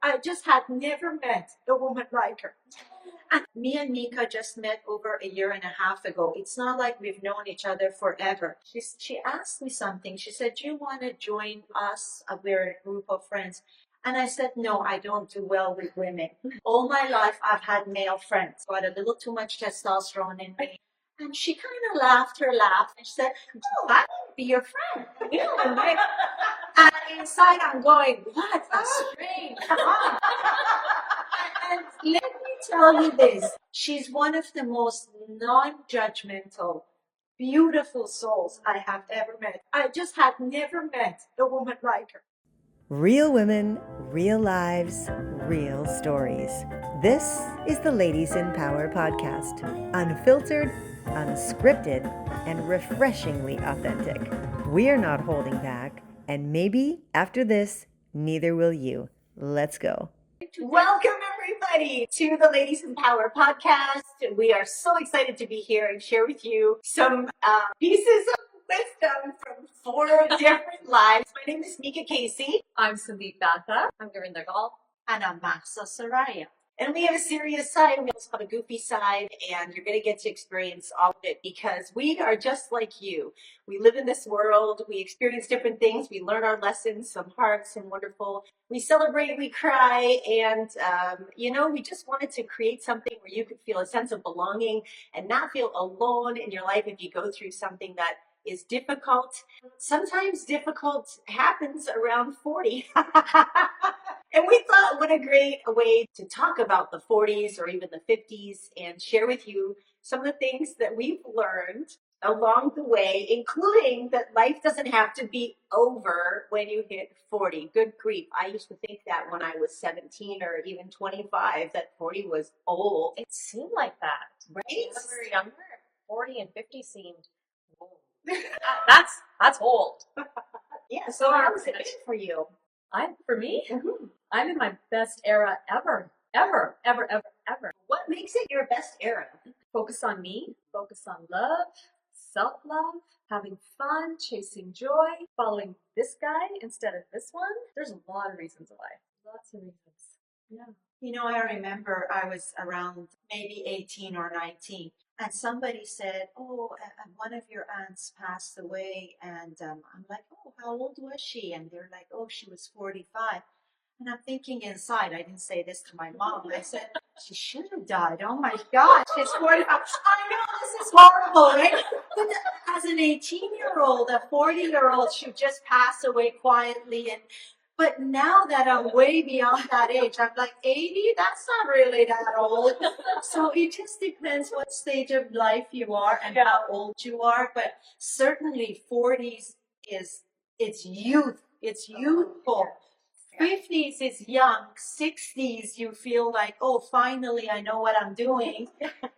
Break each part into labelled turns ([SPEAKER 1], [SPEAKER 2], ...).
[SPEAKER 1] I just had never met a woman like her. And me and Meeka just met over a year and a half ago. It's not like we've known each other forever. She asked me something. She said, "Do you want to join us? We're a group of friends." And I said, "No, I don't do well with women. All my life, I've had male friends. Got a little too much testosterone in me." And she kind of laughed her laugh and she said, "Oh, I want to be your friend." You know, and inside I'm going, "What a strange mom." And let me tell you this, she's one of the most non-judgmental, beautiful souls I have ever met. I just had never met a woman like her.
[SPEAKER 2] Real women, real lives, real stories. This is the Ladies in Power podcast. Unfiltered, unscripted, and refreshingly authentic. We are not holding back, and maybe after this, neither will you. Let's go.
[SPEAKER 1] Welcome, everybody, to the Ladies in Power podcast. We are so excited to be here and share with you some pieces of wisdom from 4 different lives. My name is Meeka Caissie.
[SPEAKER 3] I'm Sandeep, Bhatha. I'm Gurvinder. Dhol.
[SPEAKER 1] And I'm Mahsa, Soraya. And we have a serious side, we also have a goofy side, and you're going to get to experience all of it because we are just like you. We live in this world, we experience different things, we learn our lessons, some hard, some wonderful. We celebrate, we cry, and, we just wanted to create something where you could feel a sense of belonging and not feel alone in your life if you go through something that is difficult. Sometimes difficult happens around 40. And we thought, what a great way to talk about the 40s or even the 50s and share with you some of the things that we've learned along the way, including that life doesn't have to be over when you hit 40. Good grief. I used to think that when I was 17 or even 25, that 40 was old.
[SPEAKER 3] It seemed like that.
[SPEAKER 1] Right?
[SPEAKER 3] When we were younger, 40 and 50 seemed, whoa. That's old.
[SPEAKER 1] Yeah, so how was it for you?
[SPEAKER 3] For me,
[SPEAKER 1] Mm-hmm.
[SPEAKER 3] I'm in my best era ever.
[SPEAKER 1] What makes it your best era?
[SPEAKER 3] Focus on me, focus on love, self-love, having fun, chasing joy, following this guy instead of this one. There's a lot of reasons why. Lots of reasons. Yeah.
[SPEAKER 1] You know, I remember I was around maybe 18 or 19, and somebody said, "Oh, one of your aunts passed away." And I'm like, "Oh, how old was she?" And they're like, "Oh, she was 45. And I'm thinking inside, I didn't say this to my mom. I said, "She should have died. Oh my God, she's 45. I know this is horrible, right?" But as an 18-year-old, a 40-year-old should just pass away quietly. But now that I'm way beyond that age, I'm like 80, that's not really that old. So it just depends what stage of life you are and how old you are. But certainly 40s it's youth. It's youthful. 50s is young. 60s, you feel like, "Oh, finally, I know what I'm doing."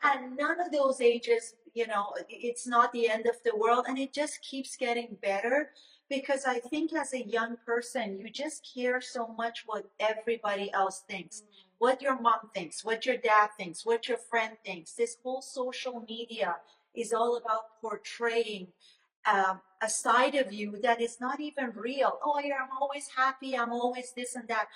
[SPEAKER 1] And none of those ages, it's not the end of the world. And it just keeps getting better because I think as a young person, you just care so much what everybody else thinks, what your mom thinks, what your dad thinks, what your friend thinks. This whole social media is all about portraying a side of you that is not even real. "Oh, yeah, I'm always happy. I'm always this and that."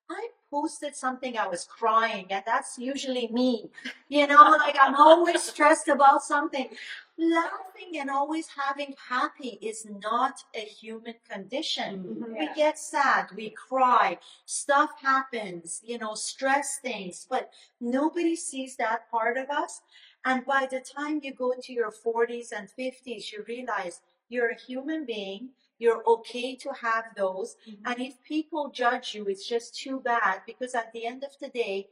[SPEAKER 1] I posted something, I was crying, and that's usually me. Like I'm always stressed about something. Laughing and always having happy is not a human condition.
[SPEAKER 3] Mm-hmm.
[SPEAKER 1] We get sad, we cry, stuff happens, stress things, but nobody sees that part of us. And by the time you go into your 40s and 50s, you realize you're a human being. You're okay to have those.
[SPEAKER 3] Mm-hmm.
[SPEAKER 1] And if people judge you, it's just too bad because at the end of the day,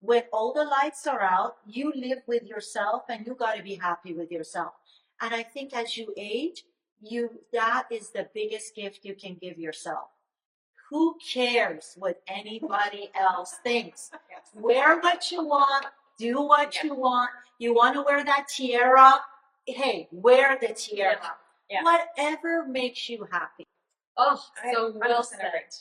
[SPEAKER 1] when all the lights are out, you live with yourself and you got to be happy with yourself. And I think as you age, that is the biggest gift you can give yourself. Who cares what anybody else thinks? Wear what you want, do what you want. You want to wear that tiara? Hey, wear the tiara.
[SPEAKER 3] Yeah.
[SPEAKER 1] Whatever makes you happy.
[SPEAKER 3] Oh, so well said.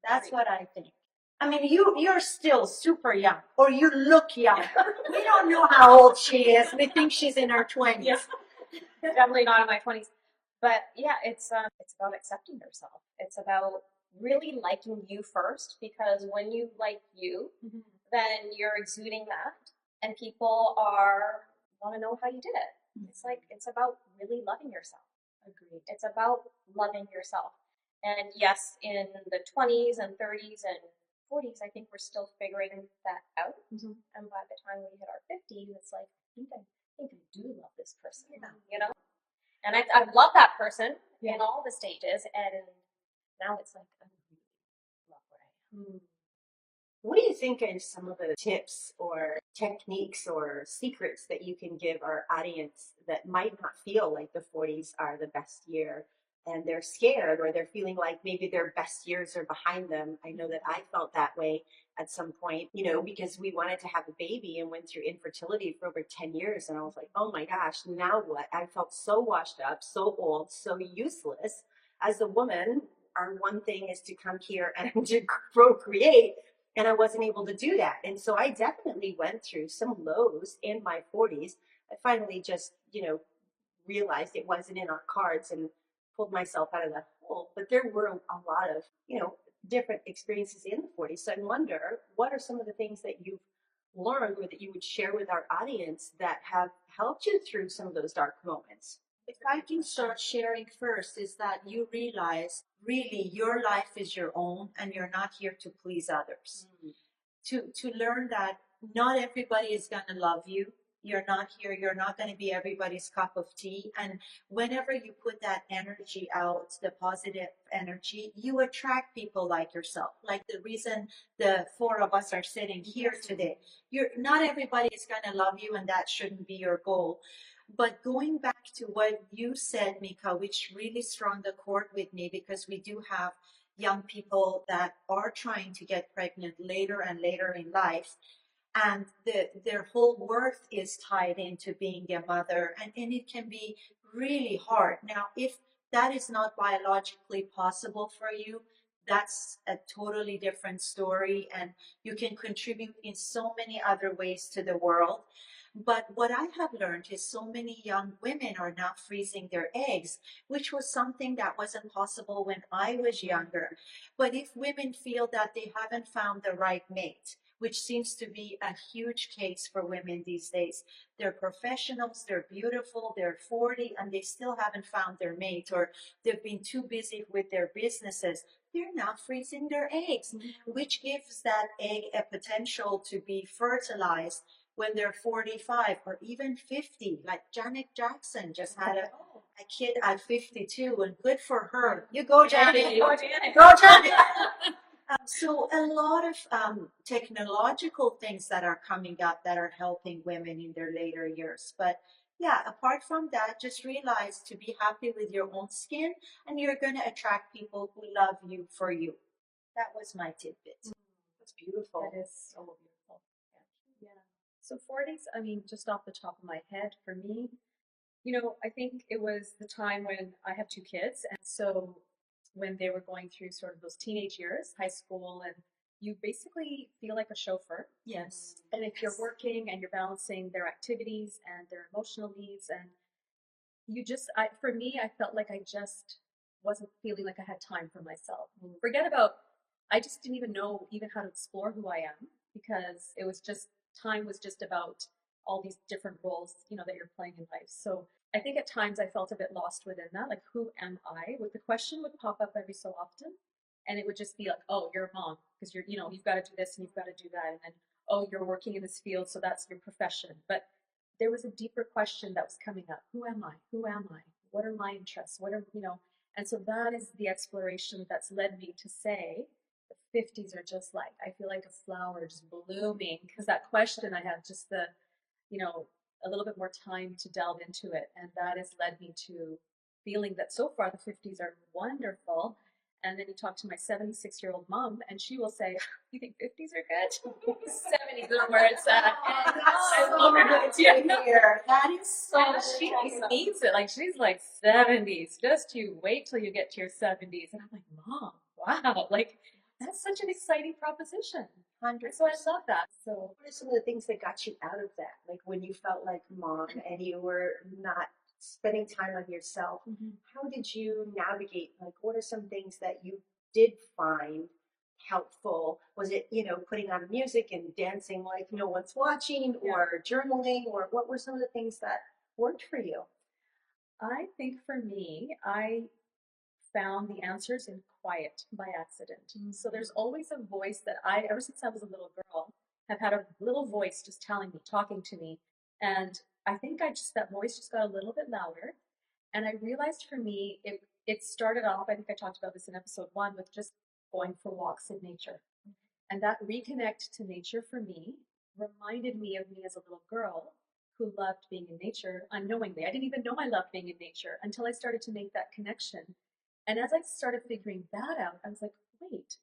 [SPEAKER 1] That's what I think. I mean, you're still super young, or you look young. We don't know how old she is. We think she's in her 20s.
[SPEAKER 3] Yes. Definitely not in my 20s. But yeah, it's about accepting yourself. It's about
[SPEAKER 4] really liking you first, because when you like you, then you're exuding that, and people want to know how you did it. It's like, it's about really loving yourself.
[SPEAKER 3] Agreed.
[SPEAKER 4] It's about loving yourself. And yes, in the 20s and 30s and 40s, I think we're still figuring that out. And by the time we hit our 50s, it's like, I think I do love this person, you know? And I love that person in all the stages. And now it's like, I really love what I am.
[SPEAKER 5] What do you think are some of the tips or techniques or secrets that you can give our audience that might not feel like the 40s are the best year and they're scared, or they're feeling like maybe their best years are behind them? I know that I felt that way at some point, because we wanted to have a baby and went through infertility for over 10 years. And I was like, oh my gosh, now what? I felt so washed up, so old, so useless. As a woman, our one thing is to come here and to procreate. And I wasn't able to do that. And so I definitely went through some lows in my 40s. I finally just, realized it wasn't in our cards and pulled myself out of that hole. But there were a lot of, different experiences in the 40s. So I wonder, what are some of the things that you've learned or that you would share with our audience that have helped you through some of those dark moments?
[SPEAKER 1] If I can start sharing first, is that you realize really your life is your own and you're not here to please others. To learn that not everybody is going to love you. You're not here. You're not going to be everybody's cup of tea. And whenever you put that energy out, the positive energy, you attract people like yourself. Like the reason the four of us are sitting here today. Not everybody is going to love you, and that shouldn't be your goal. But going back to what you said, Meeka, which really strung the chord with me, because we do have young people that are trying to get pregnant later and later in life, and their whole worth is tied into being a mother, and it can be really hard. Now, if that is not biologically possible for you, that's a totally different story, and you can contribute in so many other ways to the world. But what I have learned is so many young women are now freezing their eggs, which was something that wasn't possible when I was younger. But if women feel that they haven't found the right mate, which seems to be a huge case for women these days, they're professionals, they're beautiful, they're 40, and they still haven't found their mate, or they've been too busy with their businesses, they're not freezing their eggs, which gives that egg a potential to be fertilized when they're 45 or even 50. Like Janet Jackson just had a kid at 52, and good for her. You go, Janet. Go, Janet. So a lot of technological things that are coming up that are helping women in their later years. But yeah, apart from that, just realize to be happy with your own skin, and you're going to attract people who love you for you. That was my tidbit.
[SPEAKER 5] That's beautiful.
[SPEAKER 3] That is so beautiful. Yeah. So 40s, I mean, just off the top of my head, for me, I think it was the time when I have two kids. And so when they were going through sort of those teenage years, high school, and you basically feel like a chauffeur.
[SPEAKER 1] Yes.
[SPEAKER 3] And if you're working and you're balancing their activities and their emotional needs, and for me, I felt like I just wasn't feeling like I had time for myself. Forget about, I just didn't even know even how to explore who I am, because it was just, time was just about all these different roles, that you're playing in life. So I think at times I felt a bit lost within that, like, who am I? The question would pop up every so often, and it would just be like, oh, you're a mom because you've got to do this and you've got to do that, and then, oh, you're working in this field, so that's your profession. But there was a deeper question that was coming up. Who am I? Who am I? What are my interests? And so that is the exploration that's led me to say the 50s are just like, I feel like a flower just blooming, because that question, I have just a little bit more time to delve into it. And that has led me to feeling that so far the 50s are wonderful. And then you talk to my 76-year-old mom, and she will say, you think 50s are good? 70s are where it's at. I love her.
[SPEAKER 1] That is so
[SPEAKER 3] She needs it. Like, she's like, 70s. Just you wait till you get to your 70s. And I'm like, Mom, wow. Like, that's such an exciting proposition.
[SPEAKER 1] 100%.
[SPEAKER 3] So I love that. So
[SPEAKER 5] what are some of the things that got you out of that? Like when you felt like mom and you were not spending time on yourself, how did you navigate? Like, what are some things that you did find helpful? Was it, putting on music and dancing like no one's watching, or journaling, or what were some of the things that worked for you?
[SPEAKER 3] I think for me, I found the answers in quiet by accident. So there's always a voice that ever since I was a little girl, have had a little voice just telling me, talking to me. And I think that voice just got a little bit louder. And I realized for me, it started off, I think I talked about this in episode 1, with just going for walks in nature. And that reconnect to nature for me reminded me of me as a little girl who loved being in nature unknowingly. I didn't even know I loved being in nature until I started to make that connection. And as I started figuring that out, I was like, wait,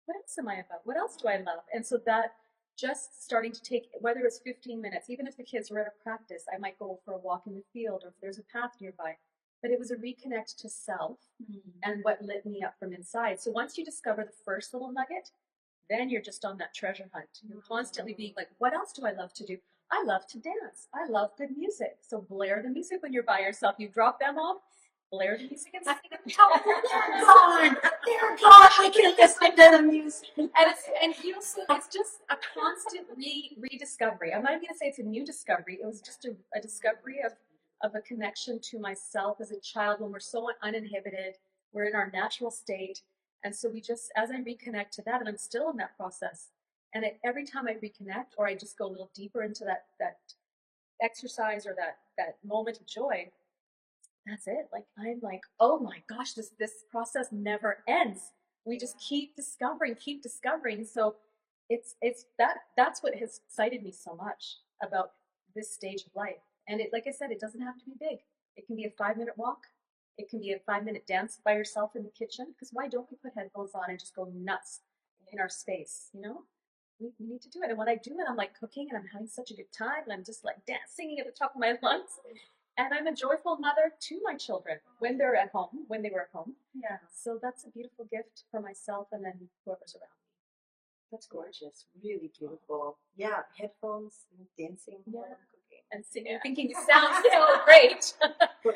[SPEAKER 3] what else am I about? What else do I love? And so that just starting to take, whether it's 15 minutes, even if the kids were at a practice, I might go for a walk in the field, or if there's a path nearby. But it was a reconnect to self and what lit me up from inside. So once you discover the first little nugget, then you're just on that treasure hunt. You're constantly being like, what else do I love to do? I love to dance. I love good music. So blare the music when you're by yourself. You drop them off, blare the music and sing it.
[SPEAKER 5] They're gone. They're gone. I can listen to the music.
[SPEAKER 3] And so it's just a constant rediscovery. I'm not even gonna say it's a new discovery. It was just a discovery of a connection to myself as a child when we're so uninhibited. We're in our natural state. And so as I reconnect to that, and I'm still in that process, and every time I reconnect, or I just go a little deeper into that exercise or that moment of joy, that's it. Like, I'm like, oh my gosh, this process never ends. We just keep discovering. So that's what has excited me so much about this stage of life. And like I said, it doesn't have to be big. It can be a 5-minute walk. It can be a 5-minute dance by yourself in the kitchen. Because why don't we put headphones on and just go nuts in our space? We need to do it. And when I do it, I'm like cooking and I'm having such a good time. And I'm just like singing at the top of my lungs. And I'm a joyful mother to my children when they were at home. Yeah. So that's a beautiful gift for myself and then whoever's around me.
[SPEAKER 5] That's gorgeous. Really beautiful. Yeah, headphones, dancing, cooking.
[SPEAKER 3] And singing, thinking it sounds so great.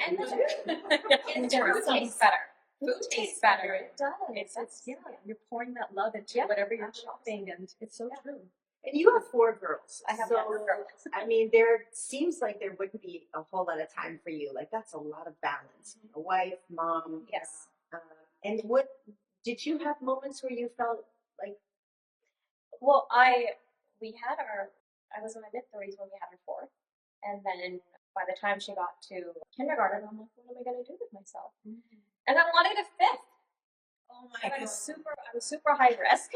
[SPEAKER 4] And food tastes better. Food tastes better.
[SPEAKER 3] It does. You're pouring that love into whatever you're chopping, and it's so true.
[SPEAKER 5] And you have 4 girls.
[SPEAKER 4] I have 4 girls.
[SPEAKER 5] I mean, there seems like there wouldn't be a whole lot of time for you. Like, that's a lot of balance. A wife, mom.
[SPEAKER 4] Yes.
[SPEAKER 5] And did you have moments where you felt like?
[SPEAKER 4] Well, I was in my mid-30s when we had her 4th, and then by the time she got to kindergarten, I'm like, what am I going to do with myself? And I wanted a 5th.
[SPEAKER 5] Oh my God.
[SPEAKER 4] I was super high risk,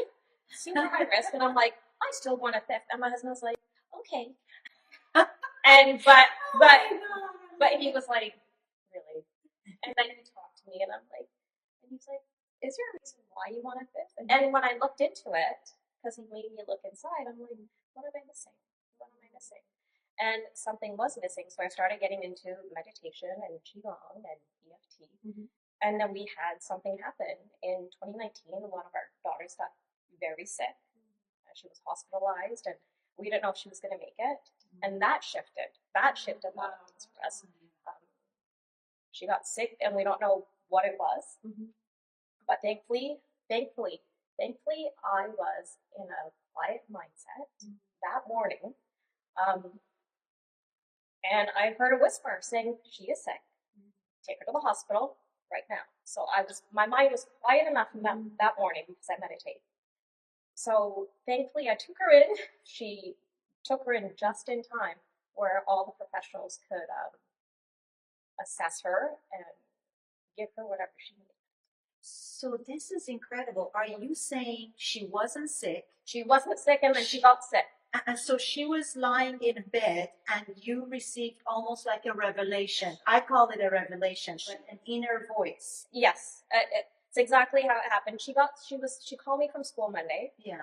[SPEAKER 4] and I'm like, I still want a 5th. And my husband was like, okay. And but he was like, really? And then he talked to me, and he's like, is there a reason why you want a 5th? And when I looked into it, because he made me look inside, I'm like, what am I missing? And something was missing, so I started getting into meditation and qigong and EFT. And then we had something happen in 2019. One of our daughters got very sick. She was hospitalized, and we didn't know if she was going to make it. And that shifted a lot of things for us. She got sick, and we don't know what it was. But thankfully, I was in a quiet mindset that morning. And I heard a whisper saying, she is sick. Take her to the hospital right now. So my mind was quiet enough that morning because I meditate. So thankfully I took her in. She took her in just in time where all the professionals could assess her and give her whatever she needed.
[SPEAKER 1] So this is incredible. Are you saying she wasn't sick?
[SPEAKER 4] She wasn't sick, and then she got sick.
[SPEAKER 1] And so she was lying in bed, and you received almost like a revelation. I call it a revelation, but an inner voice.
[SPEAKER 4] Yes, it's exactly how it happened. She called me from school Monday.
[SPEAKER 1] Yeah.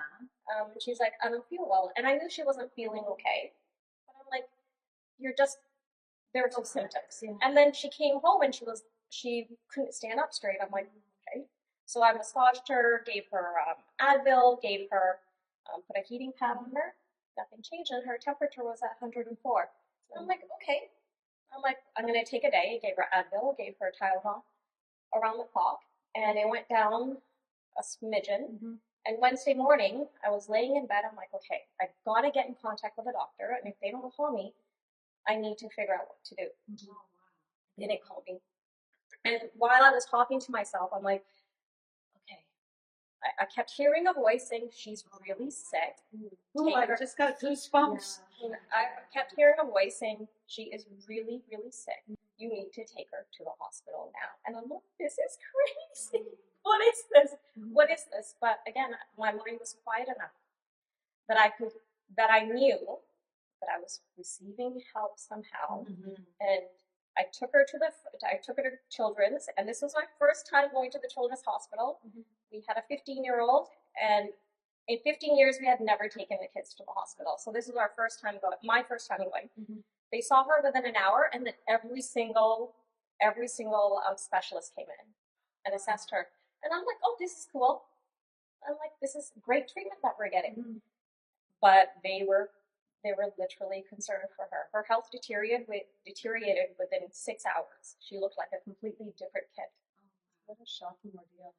[SPEAKER 4] And she's like, I don't feel well, and I knew she wasn't feeling okay. But I'm like, there are no symptoms. Yeah. And then she came home, and she couldn't stand up straight. I'm like, okay. So I massaged her, gave her Advil, gave her put a heating pad on her. Nothing changed, and her temperature was at 104. So I'm like, okay. I'm going to take a day. Gave her Advil, gave her Tylenol around the clock, and it went down a smidgen. And Wednesday morning, I was laying in bed. I'm like, okay, I gotta get in contact with a doctor, and if they don't call me, I need to figure out what to do. They didn't call me. And while I was talking to myself, I'm like, okay. I kept hearing a voice saying, she's really sick.
[SPEAKER 1] I just got goosebumps.
[SPEAKER 4] And I kept hearing a voice saying, she is really, really sick. You need to take her to the hospital now. And I'm like, this is crazy. What is this? What is this? But again, my mind was quiet enough that I knew that I was receiving help somehow. And I took her to children's, and this was my first time going to the children's hospital. We had a 15-year-old, and in 15 years we had never taken the kids to the hospital. So this was my first time going. They saw her within an hour, and then every single specialist came in and assessed her. And I'm like, oh, this is cool. I'm like, this is great treatment that we're getting. But they were literally concerned for her. Her health deteriorated within 6 hours. She looked like a completely different kid. What a shocking ordeal.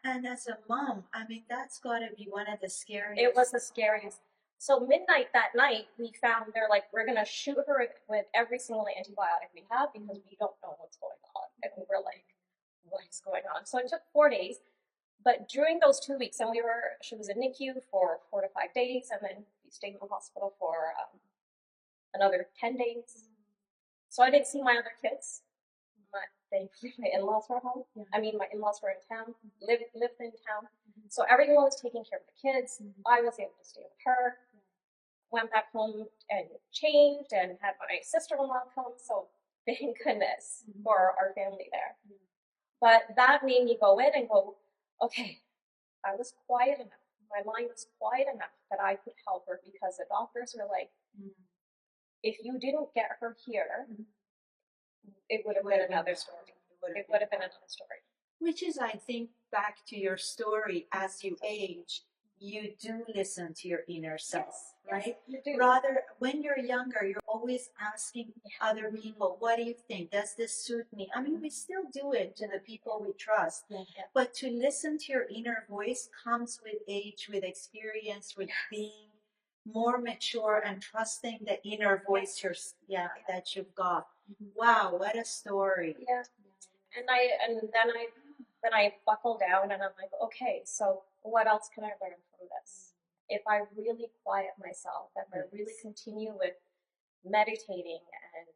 [SPEAKER 1] And as a mom, I mean, that's got to be one of the scariest.
[SPEAKER 4] It was the scariest. So midnight that night, we found they're like, we're going to shoot her with every single antibiotic we have because we don't know what's going on. And we were like, what is going on? So it took 4 days. But during those 2 weeks, and she was in NICU for 4 to 5 days, and then we stayed in the hospital for another 10 days. So I didn't see my other kids. Thankfully, my in-laws were home. I mean, my in-laws were in town, lived in town. So everyone was taking care of the kids. I was able to stay with her. Went back home and changed and had my sister-in-law come. So thank goodness for our family there. But that made me go in and go, okay, I was quiet enough. My mind was quiet enough that I could help her, because the doctors were like, if you didn't get her here, it would have been another story. It would have been another story.
[SPEAKER 1] Which is, I think, back to your story, as you age, you do listen to your inner self, right?
[SPEAKER 4] You do.
[SPEAKER 1] Rather, when you're younger, you're always asking other people, what do you think? Does this suit me? I mean, we still do it to the people we trust. But to listen to your inner voice comes with age, with experience, with being more mature and trusting the inner voice that you've got. Wow, what a story.
[SPEAKER 4] Yeah. And then I buckle down and I'm like, okay, so what else can I learn from this? If I really quiet myself, if I really continue with meditating and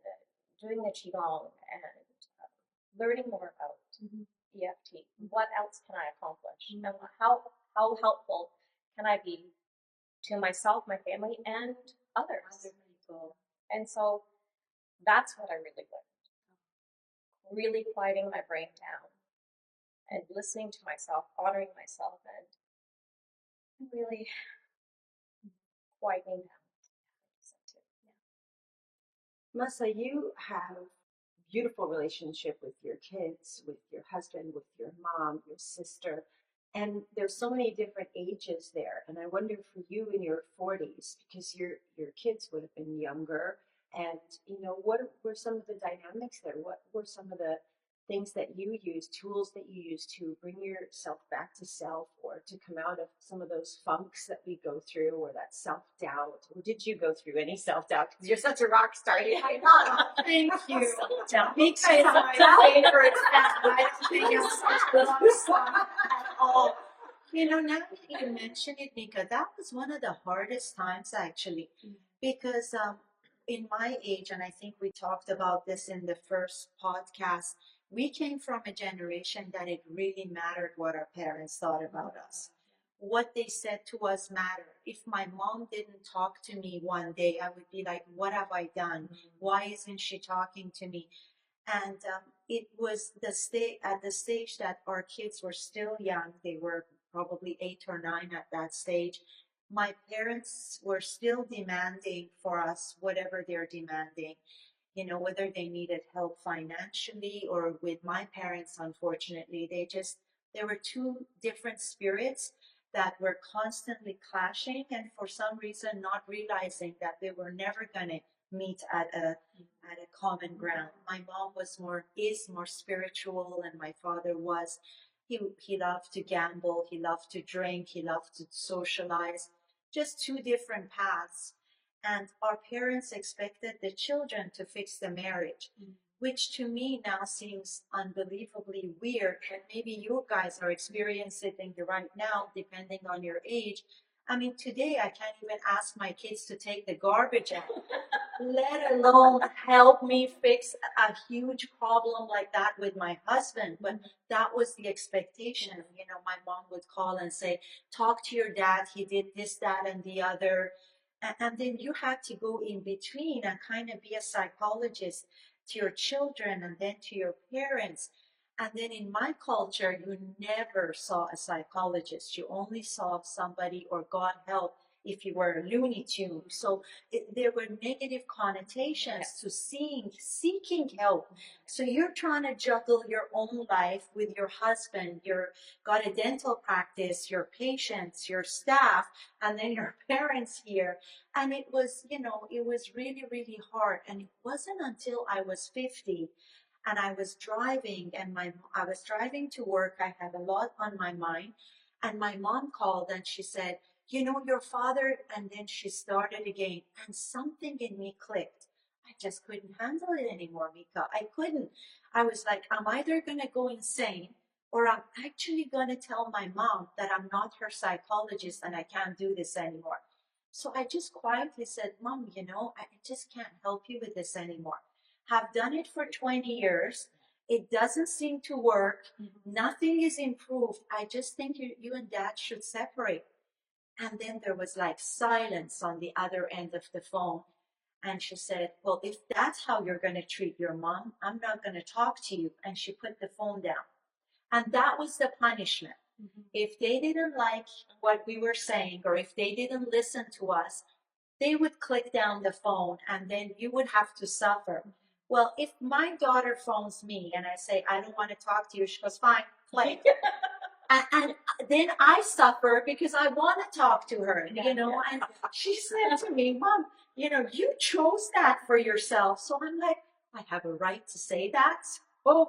[SPEAKER 4] doing the Qigong and learning more about EFT, what else can I accomplish? And how helpful can I be to myself, my family, and others?
[SPEAKER 1] Other people.
[SPEAKER 4] And so that's what I really learned. Really quieting my brain down and listening to myself, honoring myself, and really quieting down.
[SPEAKER 5] Mahsa, you have a beautiful relationship with your kids, with your husband, with your mom, your sister, and there's so many different ages there. And I wonder for you in your 40s, because your kids would have been younger, and what were some of the dynamics there? What were some of the things that you used, tools that you used to bring yourself back to self, or to come out of some of those funks that we go through, or that self-doubt? Or did you go through any self-doubt? Because you're such a rock star.
[SPEAKER 1] Thank you. Meeka is my favorite band. I don't think it's such a rock star at all. Now that you mention it, Meeka, that was one of the hardest times actually, because in my age, and I think we talked about this in the first podcast, we came from a generation that it really mattered what our parents thought about us. What they said to us mattered. If my mom didn't talk to me one day, I would be like, what have I done? Why isn't she talking to me? And it was at the stage that our kids were still young. They were probably 8 or 9 at that stage. My parents were still demanding for us whatever they're demanding, whether they needed help financially or with my parents, unfortunately, there were two different spirits that were constantly clashing, and for some reason not realizing that they were never going to meet at a common ground. My mom is more spiritual, and my father was, He loved to gamble, he loved to drink, he loved to socialize, just two different paths. And our parents expected the children to fix the marriage, which to me now seems unbelievably weird. And maybe you guys are experiencing it right now, depending on your age. I mean, today I can't even ask my kids to take the garbage out, let alone help me fix a huge problem like that with my husband. But that was the expectation. You know, my mom would call and say, talk to your dad. He did this, that, and the other. And then you had to go in between and kind of be a psychologist to your children and then to your parents. And then in my culture, you never saw a psychologist. You only saw somebody, or God help, if you were a Looney Tune. So there were negative connotations to seeking help. So you're trying to juggle your own life with your husband, you're got a dental practice, your patients, your staff, and then your parents here. And it was, you know, it was really, really hard. And it wasn't until I was 50 and I was driving, and I was driving to work. I had a lot on my mind. And my mom called and she said, you know, your father, and then she started again. And something in me clicked. I just couldn't handle it anymore, Meeka. I couldn't. I was like, I'm either going to go insane, or I'm actually going to tell my mom that I'm not her psychologist and I can't do this anymore. So I just quietly said, Mom, you know, I just can't help you with this anymore. Have done it for 20 years. It doesn't seem to work. Nothing is improved. I just think you and Dad should separate. And then there was like silence on the other end of the phone. And she said, well, if that's how you're going to treat your mom, I'm not going to talk to you. And she put the phone down. And that was the punishment. If they didn't like what we were saying, or if they didn't listen to us, they would click down the phone and then you would have to suffer. Well, if my daughter phones me and I say, I don't want to talk to you, she goes, fine, play. And then I suffer because I want to talk to her, you know. And she said to me, Mom, you know, you chose that for yourself. So I'm like, I have a right to say that. Oh,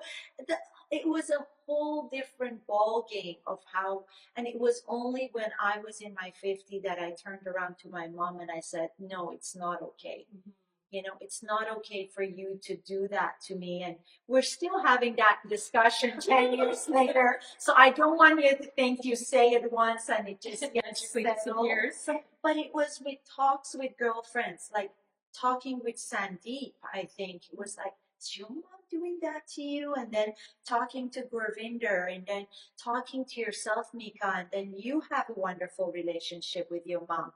[SPEAKER 1] it was a whole different ball game of how, and it was only when I was in my 50 that I turned around to my mom and I said, no, it's not okay. You know, it's not okay for you to do that to me. And we're still having that discussion 10 years later. So I don't want you to think you say it once and it just gets settled. But it was with talks with girlfriends, like talking with Sandeep, I think. It was like, is your mom doing that to you? And then talking to Gurvinder, and then talking to yourself, Meeka, and then you have a wonderful relationship with your mom.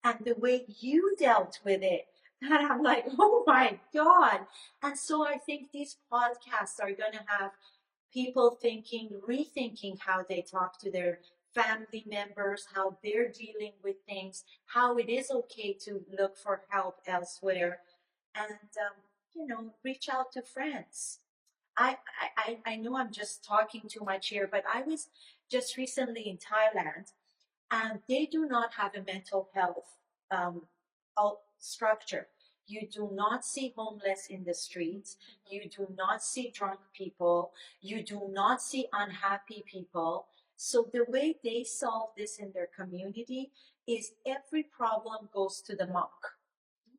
[SPEAKER 1] And the way you dealt with it, and I'm like, oh my God. And so I think these podcasts are going to have people rethinking how they talk to their family members, how they're dealing with things, how it is okay to look for help elsewhere, and, you know, reach out to friends. I know I'm just talking too much here, but I was just recently in Thailand, and they do not have a mental health structure. You do not see homeless in the streets. You do not see drunk people. You do not see unhappy people. So the way they solve this in their community is every problem goes to the monk.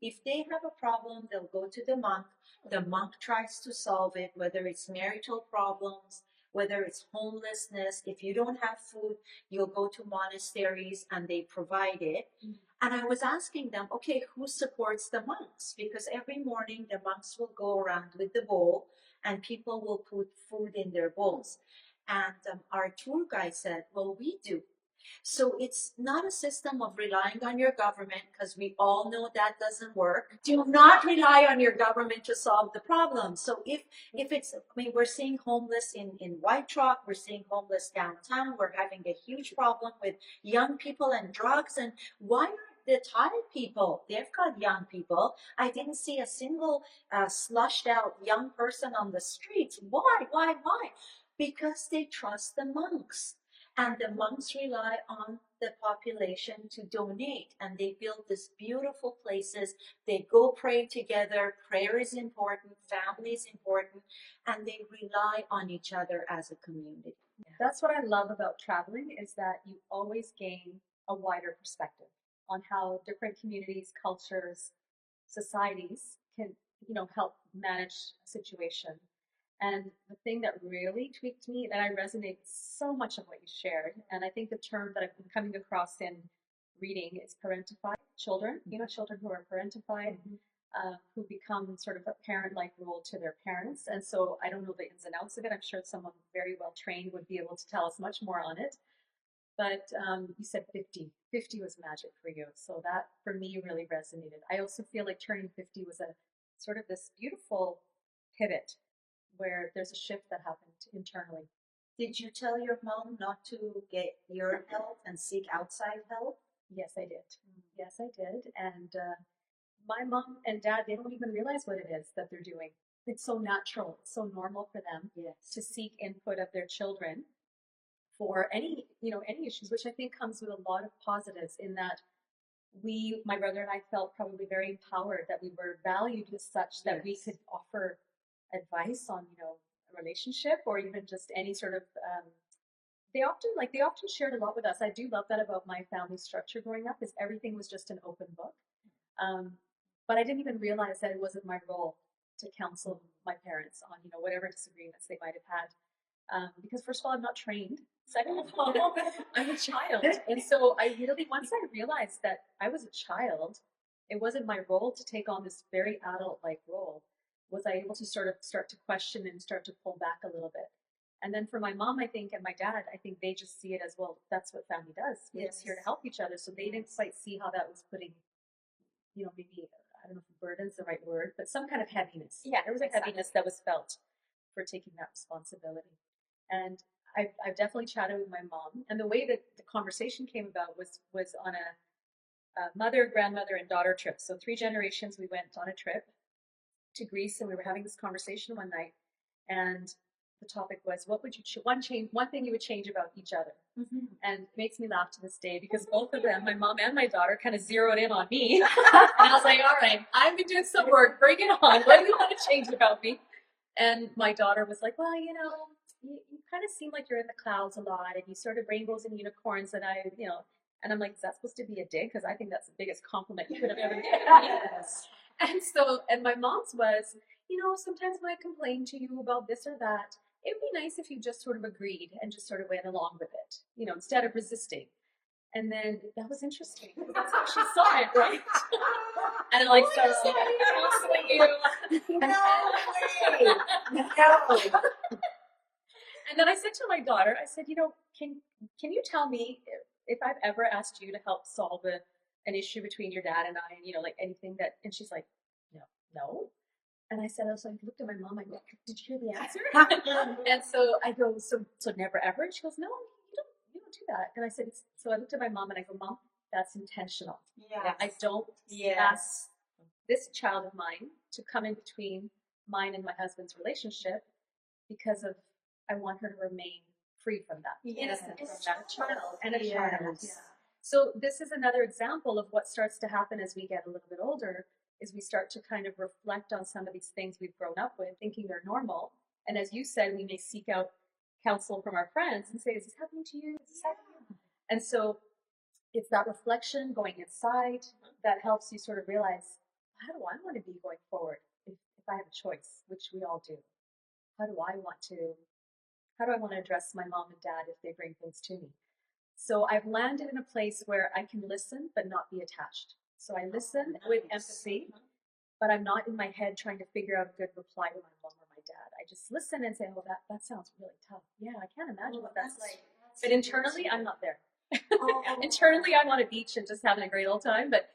[SPEAKER 1] If they have a problem, they'll go to the monk. The monk tries to solve it, whether it's marital problems, whether it's homelessness. If you don't have food, you'll go to monasteries and they provide it. And I was asking them, okay, who supports the monks? Because every morning the monks will go around with the bowl and people will put food in their bowls. And our tour guide said, well, we do. So it's not a system of relying on your government, because we all know that doesn't work. Do not rely on your government to solve the problem. So if it's, I mean, we're seeing homeless in White Rock, we're seeing homeless downtown, we're having a huge problem with young people and drugs. And why are the Thai people, they've got young people. I didn't see a single slushed out young person on the streets. Why? Because they trust the monks. And the monks rely on the population to donate, and they build these beautiful places. They go pray together. Prayer is important, family is important, and they rely on each other as a community.
[SPEAKER 3] That's what I love about traveling is that you always gain a wider perspective on how different communities, cultures, societies can, help manage a situation. And the thing that really tweaked me, that I resonate so much of what you shared, and I think the term that I've been coming across in reading is parentified children, children who are parentified, who become sort of a parent-like role to their parents. And so I don't know the ins and outs of it. I'm sure someone very well trained would be able to tell us much more on it. But you said 50. 50 was magic for you. So that for me really resonated. I also feel like turning 50 was a sort of this beautiful pivot where there's a shift that happened internally.
[SPEAKER 1] Did you tell your mom not to get your help and seek outside help?
[SPEAKER 3] Yes, I did. Yes, I did. And my mom and dad, they don't even realize what it is that they're doing. It's so natural, it's so normal for them to seek input of their children for any issues, which I think comes with a lot of positives in that my brother and I felt probably very empowered that we were valued as such that we could offer advice on, a relationship or even just any sort of, they often shared a lot with us. I do love that about my family structure growing up is everything was just an open book. But I didn't even realize that it wasn't my role to counsel my parents on, whatever disagreements they might have had. Because first of all, I'm not trained. Second of all, I'm a child. And so once I realized that I was a child, it wasn't my role to take on this very adult-like role. Was I able to sort of start to question and start to pull back a little bit? And then for my mom, I think, and my dad, I think they just see it as, well, that's what family does. We're just here to help each other. So they didn't quite see how that was putting, maybe, I don't know if burden's the right word, but some kind of heaviness. Yeah, there was a heaviness that was felt for taking that responsibility. And I've definitely chatted with my mom. And the way that the conversation came about was on a mother, grandmother, and daughter trip. So 3 generations, we went on a trip to Greece, and we were having this conversation one night. And the topic was, what would you one thing you would change about each other? And it makes me laugh to this day because both of them, my mom and my daughter, kind of zeroed in on me. And I was like, all right, I've been doing some work, bring it on. What do you want to change about me? And my daughter was like, well, you kind of seem like you're in the clouds a lot and you sort of rainbows and unicorns and and I'm like, is that supposed to be a dig? Because I think that's the biggest compliment you could have ever given me. And my mom's was, sometimes when I complain to you about this or that, it would be nice if you just sort of agreed and just sort of went along with it, instead of resisting. And then that was interesting. That's how she saw it, right? And I'm like, so you. No. And then I said to my daughter, I said, can you tell me if I've ever asked you to help solve an issue between your dad and I, and like anything that, and she's like, no. And I said, I looked at my mom, I go, did you hear the answer? And so I go, so never ever? And she goes, no, you don't do that. And I said, so I looked at my mom and I go, Mom, that's intentional. Yeah. I don't ask this child of mine to come in between mine and my husband's relationship because of, I want her to remain free from that. Innocent from that child and a child. Yeah. So this is another example of what starts to happen as we get a little bit older, is we start to kind of reflect on some of these things we've grown up with, thinking they're normal. And as you said, we may seek out counsel from our friends and say, is this happening to you? Is this happening? And so it's that reflection going inside that helps you sort of realize, how do I want to be going forward if I have a choice, which we all do? How do I want to address my mom and dad if they bring things to me? So I've landed in a place where I can listen but not be attached. So I listen with empathy, but I'm not in my head trying to figure out a good reply to my mom or my dad. I just listen and say, oh, that sounds really tough. Yeah, I can't imagine what that's like. But internally, I'm not there. Internally, I'm on a beach and just having a great old time. But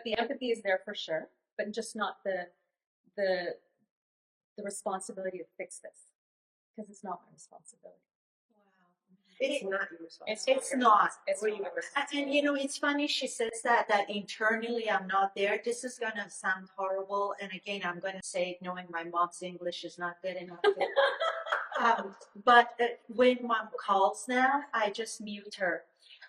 [SPEAKER 3] the empathy is there for sure, but just not the responsibility to fix this, because it's not my responsibility.
[SPEAKER 5] It's not your responsibility.
[SPEAKER 1] It's not.
[SPEAKER 5] It's
[SPEAKER 1] And it's funny she says that internally I'm not there. This is gonna sound horrible, and again I'm gonna say it knowing my mom's English is not good enough. But when mom calls now, I just mute her.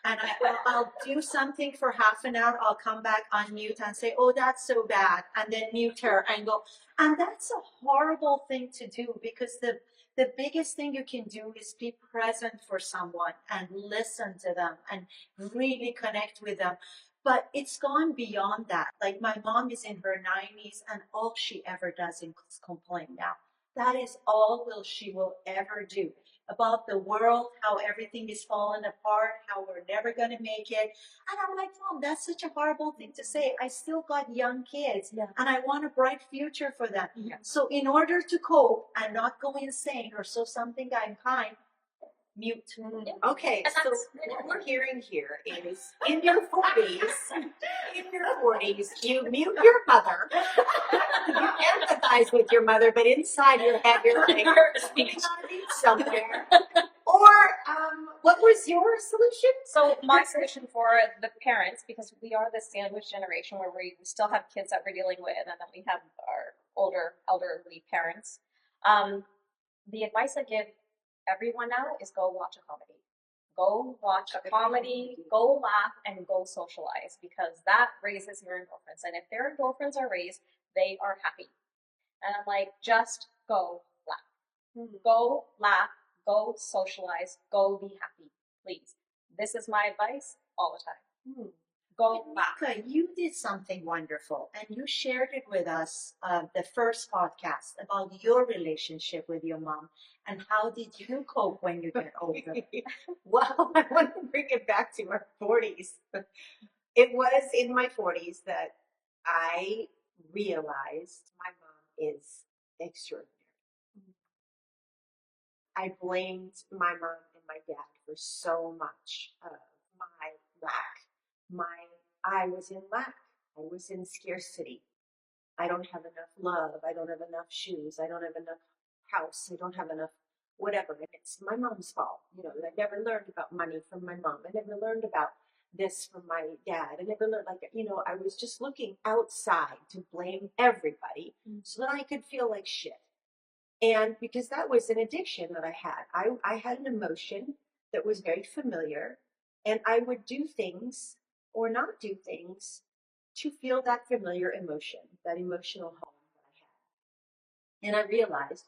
[SPEAKER 1] And I'll do something for half an hour. I'll come back, unmute, and say, oh, that's so bad. And then mute her and go. And that's a horrible thing to do, because the biggest thing you can do is be present for someone and listen to them and really connect with them. But it's gone beyond that. Like my mom is in her 90s and all she ever does is complain now. That is all she will ever do about the world, how everything is falling apart, how we're never going to make it. And I'm like, Mom, that's such a horrible thing to say. I still got young kids and I want a bright future for them. So in order to cope and not go insane or so something unkind, mute.
[SPEAKER 5] Okay, so what we're hearing here is in your 40s, you mute your mother, you empathize with your mother, but inside your head, you're like, speaking on a beach somewhere. Or what was your solution?
[SPEAKER 4] So my solution for the parents, because we are the sandwich generation where we still have kids that we're dealing with, and then we have our older elderly parents. The advice I give everyone now is go watch a comedy. Go watch a comedy, go laugh, and go socialize, because that raises your endorphins. And if their endorphins are raised, they are happy. And I'm like, just go laugh. Go laugh, go socialize, go be happy, please. This is my advice all the time. Go laugh.
[SPEAKER 1] Meeka, you did something wonderful and you shared it with us the first podcast about your relationship with your mom and how did you cope when you get older?
[SPEAKER 5] Well, I want to bring it back to our 40s. It was in my 40s that I realized my mom is extraordinary. I blamed my mom and my dad for so much of my lack. I was in lack. I was in scarcity. I don't have enough love. I don't have enough shoes. I don't have enough house. I don't have enough whatever. And it's my mom's fault. You know, I never learned about money from my mom. I never learned about this from my dad. I never learned, like, you know, I was just looking outside to blame everybody so that I could feel like shit. And because that was an addiction that I had. I had an emotion that was very familiar, and I would do things or not do things to feel that familiar emotion, that emotional home that I had. And I realized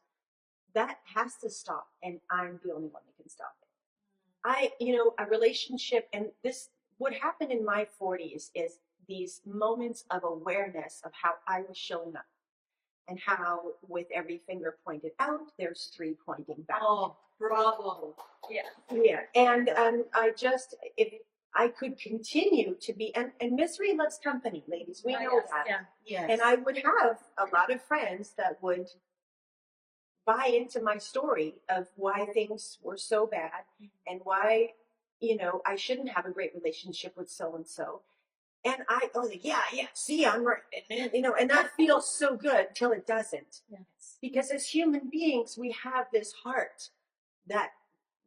[SPEAKER 5] that has to stop, and I'm the only one that can stop it. A relationship, and this, what happened in my 40s is these moments of awareness of how I was showing up. And how, with every finger pointed out, there's 3 pointing back.
[SPEAKER 1] Oh, bravo.
[SPEAKER 5] Yeah. And if I could continue to be, and misery loves company, ladies. We know that.
[SPEAKER 3] Yeah.
[SPEAKER 1] Yes.
[SPEAKER 5] And I would have a lot of friends that would buy into my story of why things were so bad and why, I shouldn't have a great relationship with so-and-so. And I was like, yeah, see, I'm right. And that feels so good till it doesn't.
[SPEAKER 3] Yes.
[SPEAKER 5] Because as human beings, we have this heart that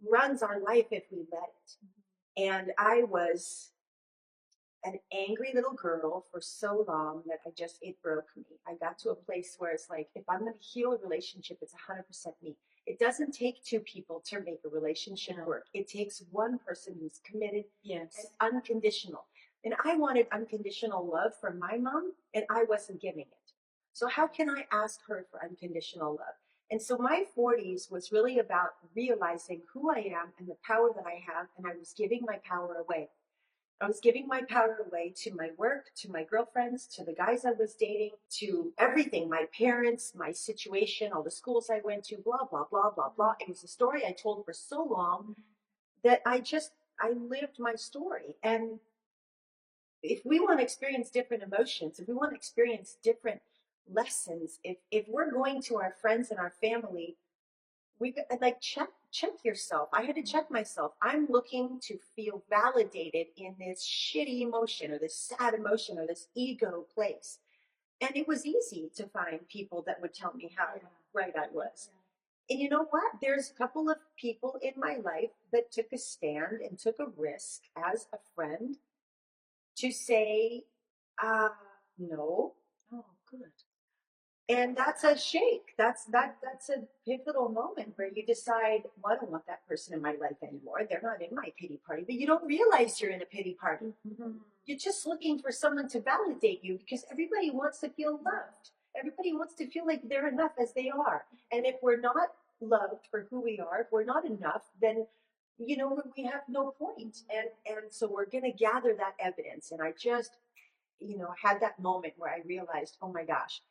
[SPEAKER 5] runs our life if we let it. And I was an angry little girl for so long that it broke me. I got to a place where it's like, if I'm going to heal a relationship, it's 100% me. It doesn't take 2 people to make a relationship work. It takes one person who's committed and unconditional. And I wanted unconditional love from my mom, and I wasn't giving it. So how can I ask her for unconditional love? And so my 40s was really about realizing who I am and the power that I have, and I was giving my power away. I was giving my power away to my work, to my girlfriends, to the guys I was dating, to everything, my parents, my situation, all the schools I went to, blah, blah, blah, blah, blah. It was a story I told for so long that I lived my story. And if we want to experience different emotions, if we want to experience different lessons, if we're going to our friends and our family, we check yourself. I had to check myself. I'm looking to feel validated in this shitty emotion or this sad emotion or this ego place. And it was easy to find people that would tell me how right I was. And you know what? There's a couple of people in my life that took a stand and took a risk as a friend to say, no.
[SPEAKER 1] Oh, good.
[SPEAKER 5] And that's a shake. That's a pivotal moment where you decide, well, I don't want that person in my life anymore. They're not in my pity party, but you don't realize you're in a pity party.
[SPEAKER 1] Mm-hmm.
[SPEAKER 5] You're just looking for someone to validate you because everybody wants to feel loved. Everybody wants to feel like they're enough as they are. And if we're not loved for who we are, if we're not enough, then we have no point. And so we're going to gather that evidence. And I just had that moment where I realized, oh my gosh.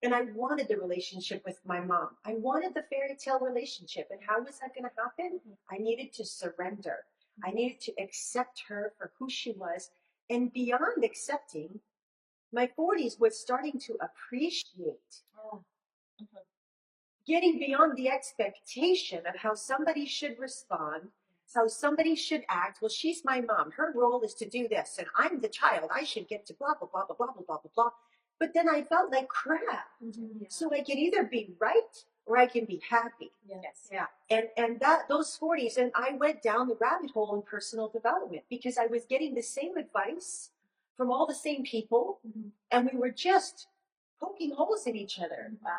[SPEAKER 5] And I wanted the relationship with my mom. I wanted the fairy tale relationship. And how was that going to happen? I needed to surrender. I needed to accept her for who she was. And beyond accepting, my 40s was starting to appreciate, getting beyond the expectation of how somebody should respond, how somebody should act. Well, she's my mom. Her role is to do this, and I'm the child. I should get to blah, blah, blah, blah, blah, blah, blah, blah, blah. But then I felt like crap. So I can either be right or I can be happy.
[SPEAKER 3] Yes.
[SPEAKER 1] Yeah.
[SPEAKER 5] And those 40s, and I went down the rabbit hole in personal development because I was getting the same advice from all the same people, and we were just poking holes in each other.
[SPEAKER 3] Wow.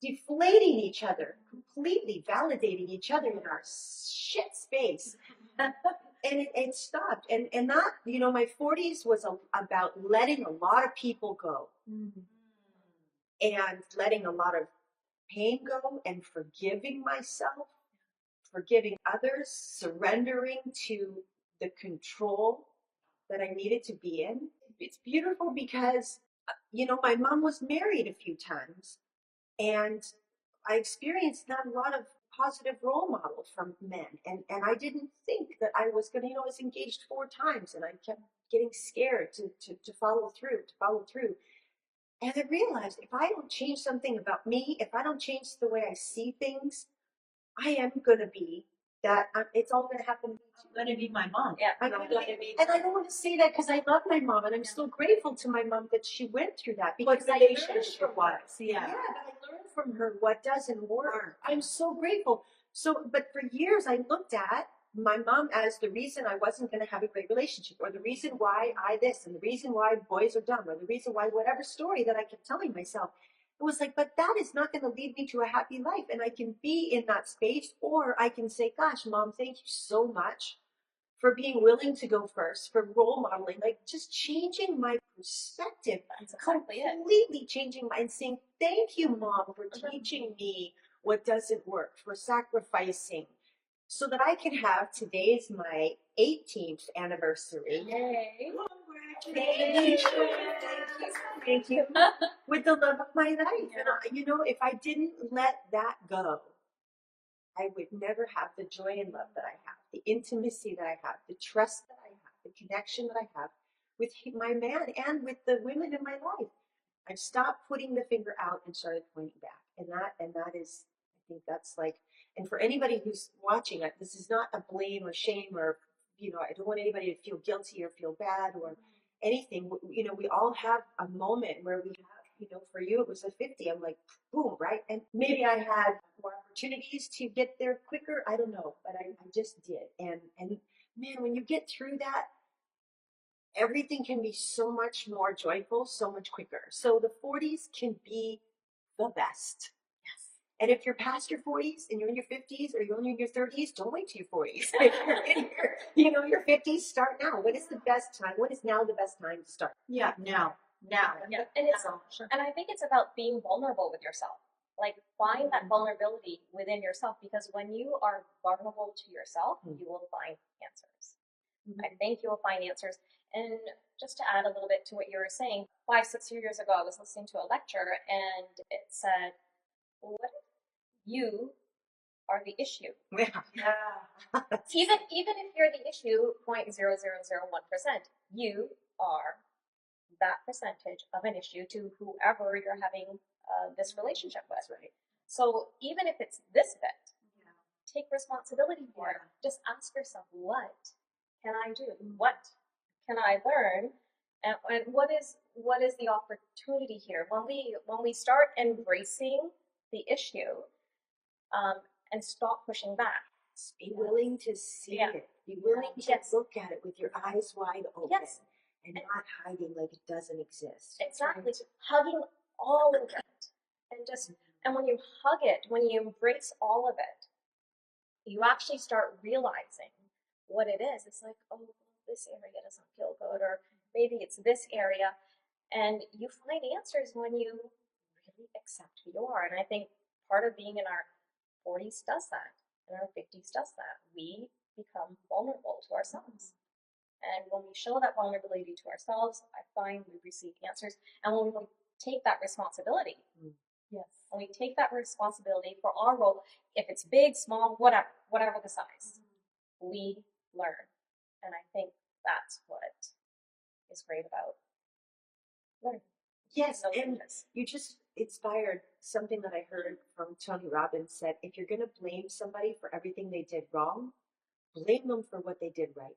[SPEAKER 5] Deflating each other, completely validating each other in our shit space. And it stopped. And that, my 40s was about letting a lot of people go and letting a lot of pain go and forgiving myself, forgiving others, surrendering to the control that I needed to be in. It's beautiful because, my mom was married a few times. And I experienced not a lot of positive role models from men. And I didn't think that I was going to, I was engaged 4 times and I kept getting scared to follow through. And I realized if I don't change something about me, if I don't change the way I see things, I am going to be that. It's all going to happen to me.
[SPEAKER 1] I'm going to be my mom.
[SPEAKER 3] Yeah.
[SPEAKER 5] I'm going to be, and I don't want to say that because I love my mom and I'm so grateful to my mom that she went through that. Because
[SPEAKER 1] What
[SPEAKER 5] I learned
[SPEAKER 1] relationship
[SPEAKER 5] from her.
[SPEAKER 1] was.
[SPEAKER 5] Yeah, but I learned from her what doesn't work. I'm so grateful. So, but for years I looked at my mom as the reason I wasn't going to have a great relationship, or the reason why I this, and the reason why boys are dumb, or the reason why whatever story that I kept telling myself. It was like, but that is not going to lead me to a happy life. And I can be in that space, or I can say, gosh, Mom, thank you so much for being willing to go first, for role modeling, like just changing my perspective.
[SPEAKER 3] That's exactly it.
[SPEAKER 5] Completely changing and saying, thank you, Mom, for teaching me what doesn't work, for sacrificing, so that I can have, today is my 18th anniversary.
[SPEAKER 3] Yay.
[SPEAKER 5] Thank you. With the love of my life. And if I didn't let that go, I would never have the joy and love that I have, the intimacy that I have, the trust that I have, the connection that I have with my man and with the women in my life. I stopped putting the finger out and started pointing back. And that is, I think that's like, and for anybody who's watching it, this is not a blame or shame or, I don't want anybody to feel guilty or feel bad or anything. We all have a moment where we have, for you, it was a 50. I'm like, boom, right? And maybe I had more opportunities to get there quicker. I don't know, but I just did. And man, when you get through that, everything can be so much more joyful, so much quicker. So the 40s can be the best. Yes. And if you're past your 40s and you're in your 50s or you're only in your 30s, don't wait till your 40s. If you're in your 50s, start now. What is the best time? What is now the best time to start?
[SPEAKER 1] Yeah, now.
[SPEAKER 3] Yeah. And I think it's about being vulnerable with yourself. Like, find that vulnerability within yourself, because when you are vulnerable to yourself, you will find answers. I think you will find answers. And just to add a little bit to what you were saying, 5-6 years ago, I was listening to a lecture and it said, what if you are the issue?
[SPEAKER 5] Yeah.
[SPEAKER 3] Even if you're the issue 0.0001%, you are that percentage of an issue to whoever you're having this relationship with.
[SPEAKER 5] Right.
[SPEAKER 3] So even if it's this bit, take responsibility for it. Just ask yourself, what can I do? What can I learn? And what is the opportunity here? When we start embracing the issue and stop pushing back.
[SPEAKER 5] Be willing to see it. Be willing to look at it with your eyes wide open.
[SPEAKER 3] Yes.
[SPEAKER 5] And not hiding like it doesn't exist.
[SPEAKER 3] Exactly. Right. Hugging all of it. And when you hug it, when you embrace all of it, you actually start realizing what it is. It's like, oh, this area doesn't feel good, or maybe it's this area. And you find answers when you really accept who you are. And I think part of being in our
[SPEAKER 4] 40s does that, and our 50s does that. We become vulnerable to ourselves. And when we show that vulnerability to ourselves, I find we receive answers. And when we take that responsibility,
[SPEAKER 3] Yes.
[SPEAKER 4] when we take that responsibility for our role, if it's big, small, whatever the size, we learn. And I think that's what is great about learning.
[SPEAKER 5] Yes,
[SPEAKER 4] So
[SPEAKER 5] and you just inspired something that I heard from Tony Robbins said, if you're going to blame somebody for everything they did wrong, blame them for what they did right.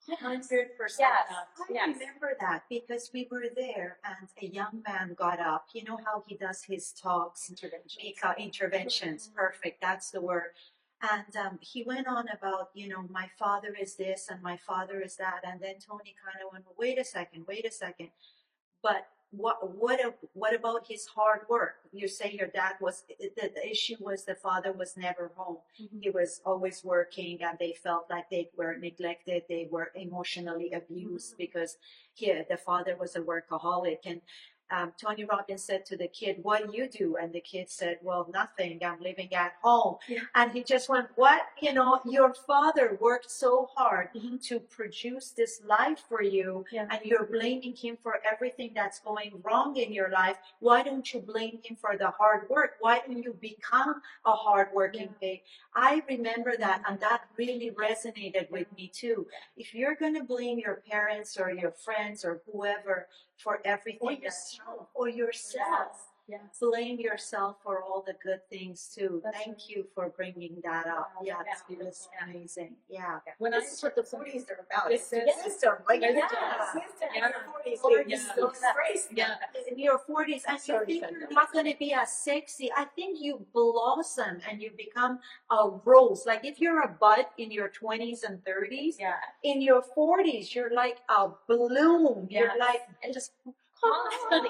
[SPEAKER 1] 100%.
[SPEAKER 4] Yes.
[SPEAKER 1] I
[SPEAKER 4] Yes.
[SPEAKER 1] remember that because we were there and a young man got up. You know how he does his talks? Meeka, interventions. Perfect. That's the word. And he went on about, my father is this and my father is that. And then Tony kind of went, wait a second. But what about his hard work? You say your dad was the issue was the father was never home. He was always working, and they felt like they were neglected. They were emotionally abused because the father was a workaholic. And Tony Robbins said to the kid, "What do you do?" And the kid said, "Well, nothing. I'm living at home."
[SPEAKER 3] Yeah.
[SPEAKER 1] And he just went, "What? Your father worked so hard to produce this life for you, and you're blaming him for everything that's going wrong in your life. Why don't you blame him for the hard work? Why don't you become a hardworking pig?" I remember that, and that really resonated with me too. If you're going to blame your parents or your friends or whoever for everything or yourself,
[SPEAKER 3] Yes.
[SPEAKER 1] blame yourself for all the good things too. Thank you for bringing that up.
[SPEAKER 3] Yeah.
[SPEAKER 1] It was amazing. Yeah.
[SPEAKER 3] When
[SPEAKER 5] This is what the 40s are about.
[SPEAKER 3] This is
[SPEAKER 5] Wisdom, like
[SPEAKER 3] wisdom.
[SPEAKER 5] wisdom in the 40s.
[SPEAKER 1] Or
[SPEAKER 5] They
[SPEAKER 1] you
[SPEAKER 5] just
[SPEAKER 1] look at-
[SPEAKER 5] embrace
[SPEAKER 3] Yeah.
[SPEAKER 1] In your 40s, and you
[SPEAKER 3] Sorry,
[SPEAKER 1] think
[SPEAKER 3] Sandeep.
[SPEAKER 1] you're not going to be as sexy. I think you blossom and you become a rose. Like if you're a bud in your 20s and 30s,
[SPEAKER 3] Yeah.
[SPEAKER 1] in your 40s, you're like a bloom.
[SPEAKER 3] Yes.
[SPEAKER 1] You're like,
[SPEAKER 4] And just
[SPEAKER 1] constant.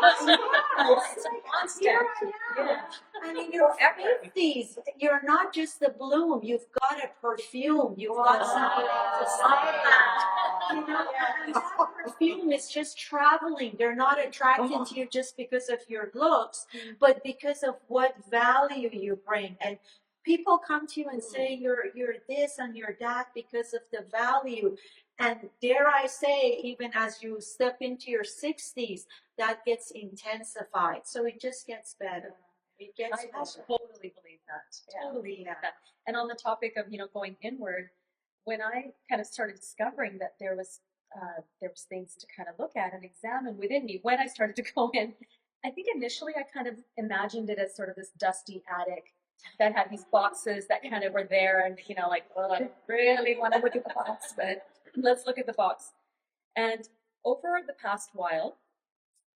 [SPEAKER 4] It's constant.
[SPEAKER 1] Here I am.
[SPEAKER 3] Yeah.
[SPEAKER 1] And in your 50s, you're not just the bloom. You've got a perfume. You've got somebody to smile at. And that perfume is just traveling. They're not attracted to you just because of your looks, but because of what value you bring. And people come to you and say you're this and you're that because of the value. And dare I say, even as you step into your 60s, that gets intensified. So it just gets better. It gets
[SPEAKER 3] I
[SPEAKER 1] better.
[SPEAKER 3] totally believe that. Totally believe that. And on the topic of going inward, when I kind of started discovering that there was things to kind of look at and examine within me, when I started to go in, I think initially I kind of imagined it as sort of this dusty attic that had these boxes that kind of were there, and like, well, I don't really want to look at the box, but let's look at the box. And over the past while,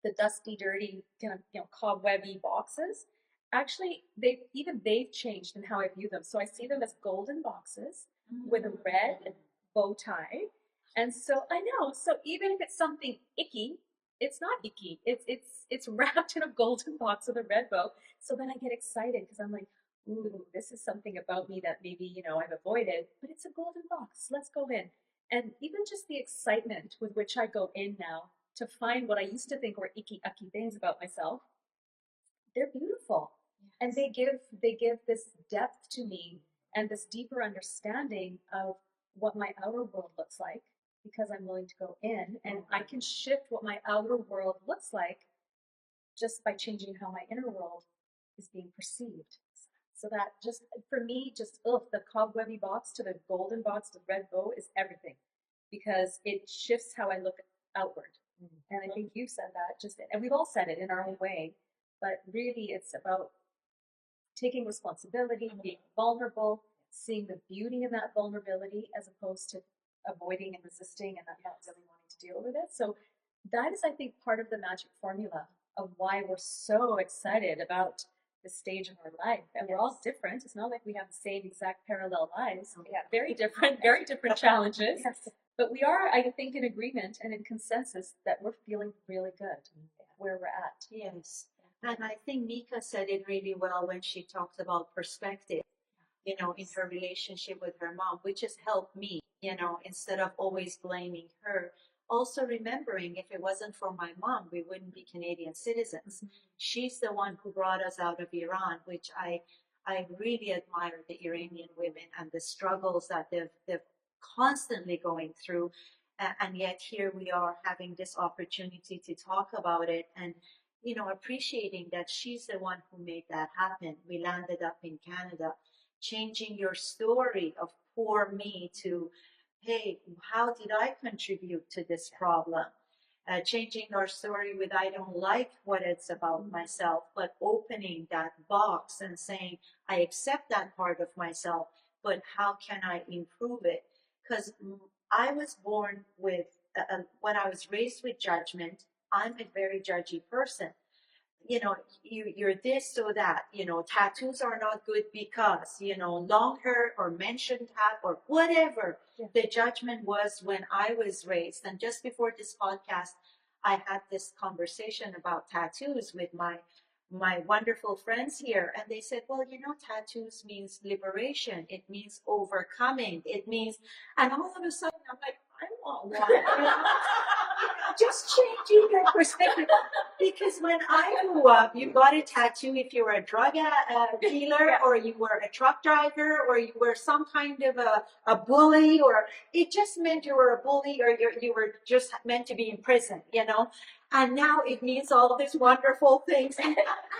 [SPEAKER 3] the dusty, dirty, kind of cobwebby boxes, actually they've changed in how I view them. So I see them as golden boxes with a red bow tie. And so I know, so even if it's something icky, it's not icky. It's wrapped in a golden box with a red bow. So then I get excited because I'm like, ooh, this is something about me that maybe, I've avoided, but it's a golden box. Let's go in. And even just the excitement with which I go in now to find what I used to think were icky, ucky things about myself, they're beautiful. And they give this depth to me and this deeper understanding of what my outer world looks like, because I'm willing to go in, and I can shift what my outer world looks like just by changing how my inner world is being perceived. So that just, for me, the cobwebby box to the golden box to the red bow is everything, because it shifts how I look outward. And I think you said that and we've all said it in our own way, but really it's about taking responsibility, being vulnerable, seeing the beauty in that vulnerability as opposed to avoiding and resisting and not really wanting to deal with it. So that is, I think, part of the magic formula of why we're so excited about the stage of our life. And we're all different. It's not like we have the same exact parallel lives. We have very different challenges. But we are, I think, in agreement and in consensus that we're feeling really good where we're at.
[SPEAKER 1] Yes. And I think Meeka said it really well when she talked about perspective, in her relationship with her mom, which has helped me, instead of always blaming her. Also remembering if it wasn't for my mom, we wouldn't be Canadian citizens. She's the one who brought us out of Iran, which I really admire the Iranian women and the struggles that they've constantly going through. And yet here we are having this opportunity to talk about it and, appreciating that she's the one who made that happen. We landed up in Canada, changing your story of poor me to, hey, how did I contribute to this problem? Changing our story with I don't like what it's about myself, but opening that box and saying, I accept that part of myself, but how can I improve it? Because I was born with, when I was raised with judgment, I'm a very judgy person. You're this or that, tattoos are not good because, long hair or mentioned hat or whatever the judgment was when I was raised. And just before this podcast, I had this conversation about tattoos with my wonderful friends here. And they said, well, tattoos means liberation. It means overcoming. It means, and all of a sudden I'm like, I want one. Just changing your perspective. Because when I grew up, you got a tattoo if you were a drug dealer or you were a truck driver or you were some kind of a bully, or it just meant you were a bully or you were just meant to be in prison, And now it means all these wonderful things. And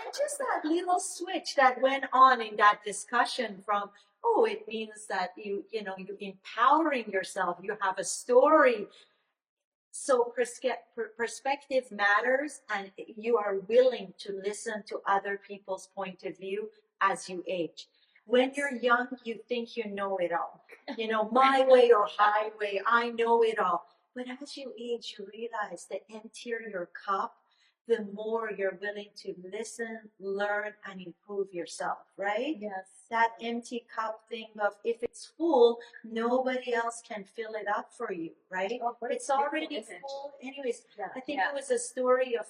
[SPEAKER 1] just that little switch that went on in that discussion from, oh, it means that you're empowering yourself. You have a story. So perspective matters, and you are willing to listen to other people's point of view as you age. When you're young, you think you know it all. My way or highway, I know it all. But as you age, you realize the emptier your cup, the more you're willing to listen, learn, and improve yourself, right?
[SPEAKER 3] Yes.
[SPEAKER 1] That empty cup thing of if it's full, nobody else can fill it up for you, right?
[SPEAKER 3] Oh,
[SPEAKER 1] It's already full. Anyways, I think it was a story of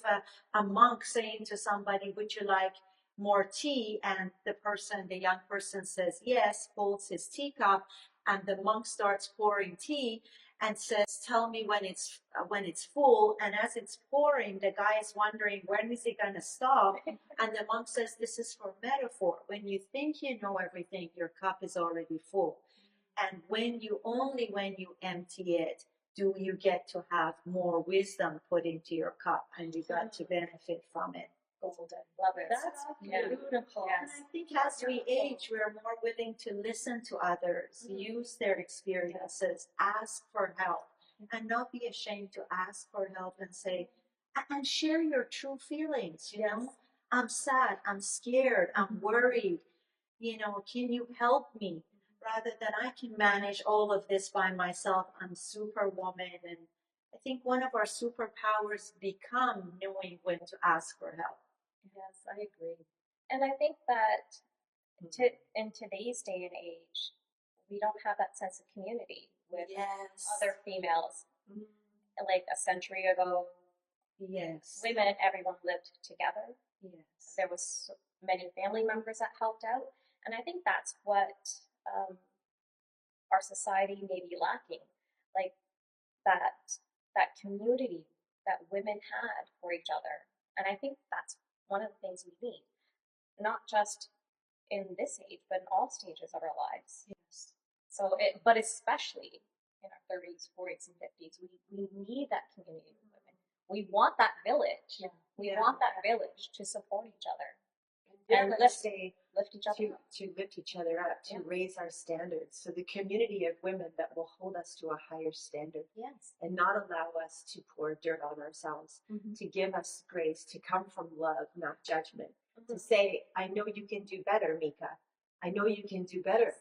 [SPEAKER 1] a monk saying to somebody, would you like more tea? And the young person says yes, holds his teacup, and the monk starts pouring tea and says, tell me when it's full. And as it's pouring, the guy is wondering, when is it going to stop? And the monk says, this is for metaphor. When you think you know everything, your cup is already full. And when you empty it, do you get to have more wisdom put into your cup, and you got to benefit from it.
[SPEAKER 3] Golden. Love it.
[SPEAKER 1] That's beautiful.
[SPEAKER 3] Yes.
[SPEAKER 1] And I think as we age, we're more willing to listen to others, use their experiences, ask for help, and not be ashamed to ask for help and say, and share your true feelings. I'm sad, I'm scared, I'm worried. Can you help me? Rather than I can manage all of this by myself, I'm superwoman. And I think one of our superpowers become knowing when to ask for help.
[SPEAKER 3] Yes, I agree.
[SPEAKER 4] And I think that in today's day and age, we don't have that sense of community with other females. Like a century ago, women, everyone lived together. There was many family members that helped out. And I think that's what our society may be lacking. Like that community that women had for each other. And I think that's one of the things we need, not just in this age, but in all stages of our lives. So, but especially in our 30s, 40s, and 50s, we need that community with women. We want that village. We want that village to support each other and lift each other up.
[SPEAKER 5] To lift each other up, to raise our standards. So the community of women that will hold us to a higher standard. And not allow us to pour dirt on ourselves, to give us grace, to come from love, not judgment. To say, I know you can do better, Meeka. I know you can do better.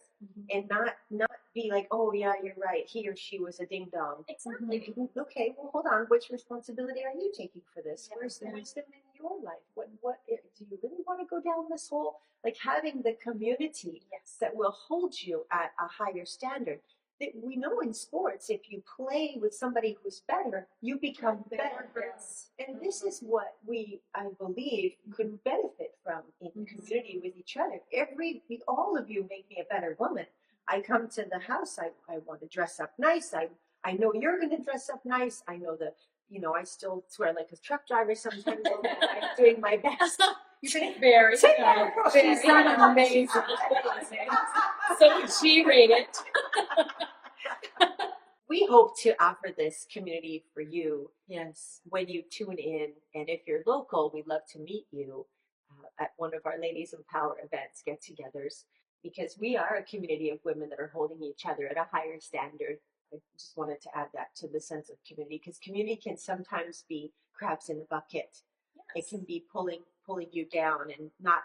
[SPEAKER 5] And not be like, oh yeah, you're right, he or she was a ding dong.
[SPEAKER 4] Exactly.
[SPEAKER 5] Okay, well hold on, which responsibility are you taking for this? Where's the wisdom in your life? What do you really want to go down this hole? Like having the community that will hold you at a higher standard. That we know in sports, if you play with somebody who's better, you become better. And this is what I believe, could benefit from in community with each other. All of you make me a better woman. I come to the house, I want to dress up nice. I know you're going to dress up nice. I know I still swear like a truck driver sometimes. I'm doing my best.
[SPEAKER 3] Very
[SPEAKER 5] She's
[SPEAKER 3] very
[SPEAKER 5] done amazing.
[SPEAKER 3] So would she rate it?
[SPEAKER 5] We hope to offer this community for you
[SPEAKER 1] Yes.
[SPEAKER 5] when you tune in. And if you're local, we'd love to meet you at one of our Ladies in Power events, get togethers, because we are a community of women that are holding each other at a higher standard. I just wanted to add that to the sense of community, because community can sometimes be crabs in a bucket. It can be pulling you down and not.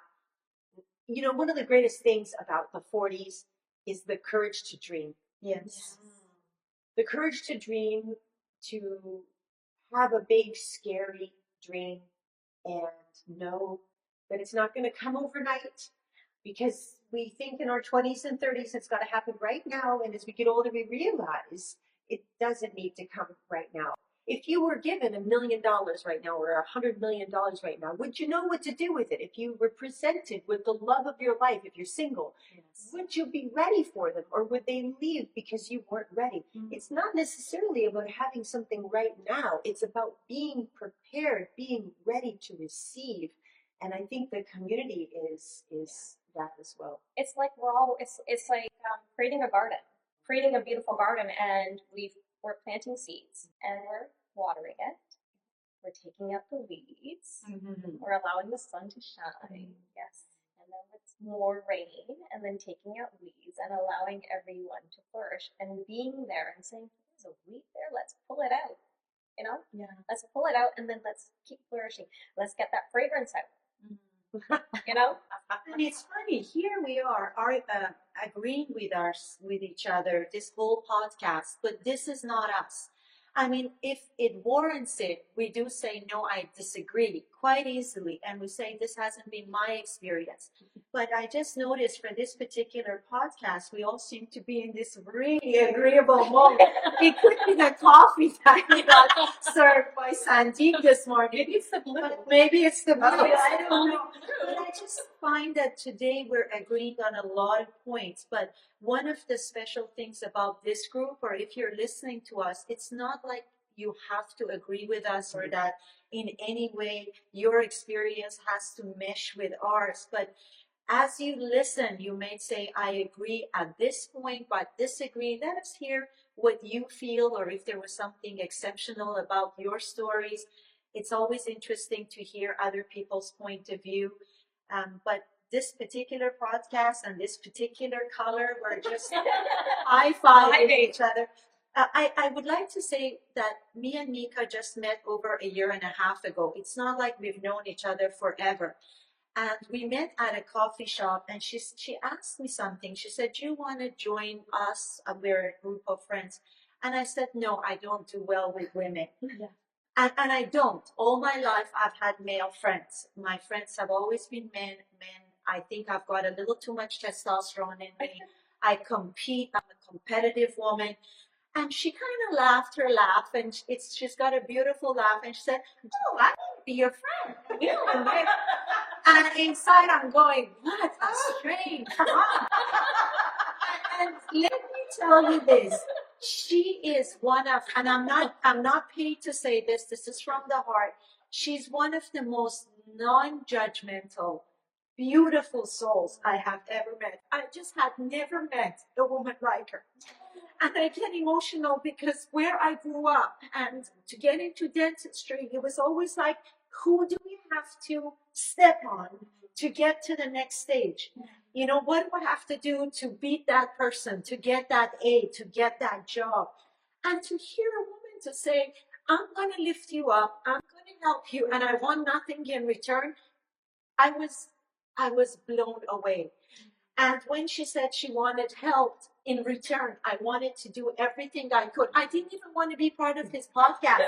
[SPEAKER 5] One of the greatest things about the 40s is the courage to dream.
[SPEAKER 1] Yes.
[SPEAKER 5] The courage to dream, to have a big, scary dream, and know that it's not going to come overnight, because we think in our 20s and 30s it's got to happen right now. And as we get older, we realize it doesn't need to come right now. If you were given $1 million right now or $100 million right now, would you know what to do with it? If you were presented with the love of your life, if you're single, would you be ready for them, or would they leave because you weren't ready? It's not necessarily about having something right now. It's about being prepared, being ready to receive. And I think the community is that as well.
[SPEAKER 4] It's like it's like creating a garden, creating a beautiful garden, and we're planting seeds and we're watering it. We're taking out the weeds. We're allowing the sun to shine. Yes. And then it's more rain, and then taking out weeds and allowing everyone to flourish, and being there and saying, there's a weed there, let's pull it out. Yeah. Let's pull it out, and then let's keep flourishing. Let's get that fragrance out.
[SPEAKER 1] And it's funny, here we are agreeing with each other this whole podcast, but this is not us. I mean, if it warrants it, we do say, no, I disagree quite easily. And we say, this hasn't been my experience. But I just noticed for this particular podcast, we all seem to be in this really agreeable mode. It could be the coffee that we got served by Sandeep this morning.
[SPEAKER 3] Maybe it's the blue.
[SPEAKER 1] Maybe it's the blue. I don't know. But I just find that today we're agreeing on a lot of points. But one of the special things about this group, or if you're listening to us, it's not like you have to agree with us or that in any way your experience has to mesh with ours. But as you listen, you may say, I agree at this point, but disagree. Let us hear what you feel, or if there was something exceptional about your stories. It's always interesting to hear other people's point of view. But this particular podcast and this particular color, we're just high-fiving each other. I would like to say that me and Meeka just met over a year and a half ago. It's not like we've known each other forever. And we met at a coffee shop, and she asked me something. She said, do you want to join us? We're a group of friends. And I said, no, I don't do well with women. Yeah. And I don't. All my life, I've had male friends. My friends have always been men. I think I've got a little too much testosterone in me. I compete. I'm a competitive woman. And she kind of laughed her laugh, and she's got a beautiful laugh. And she said, oh, I want to be your friend. And inside I'm going, what a strange. And let me tell you this. She is one of, and I'm not paid to say this. This is from the heart. She's one of the most non-judgmental, beautiful souls I have ever met. I just had never met a woman like her. And I get emotional because where I grew up and to get into dentistry, it was always like, who do we have to step on to get to the next stage? What do I have to do to beat that person, to get that A, to get that job? And to hear a woman to say, I'm going to lift you up, I'm going to help you, and I want nothing in return, I was blown away. And when she said she wanted help in return, I wanted to do everything I could. I didn't even want to be part of his podcast.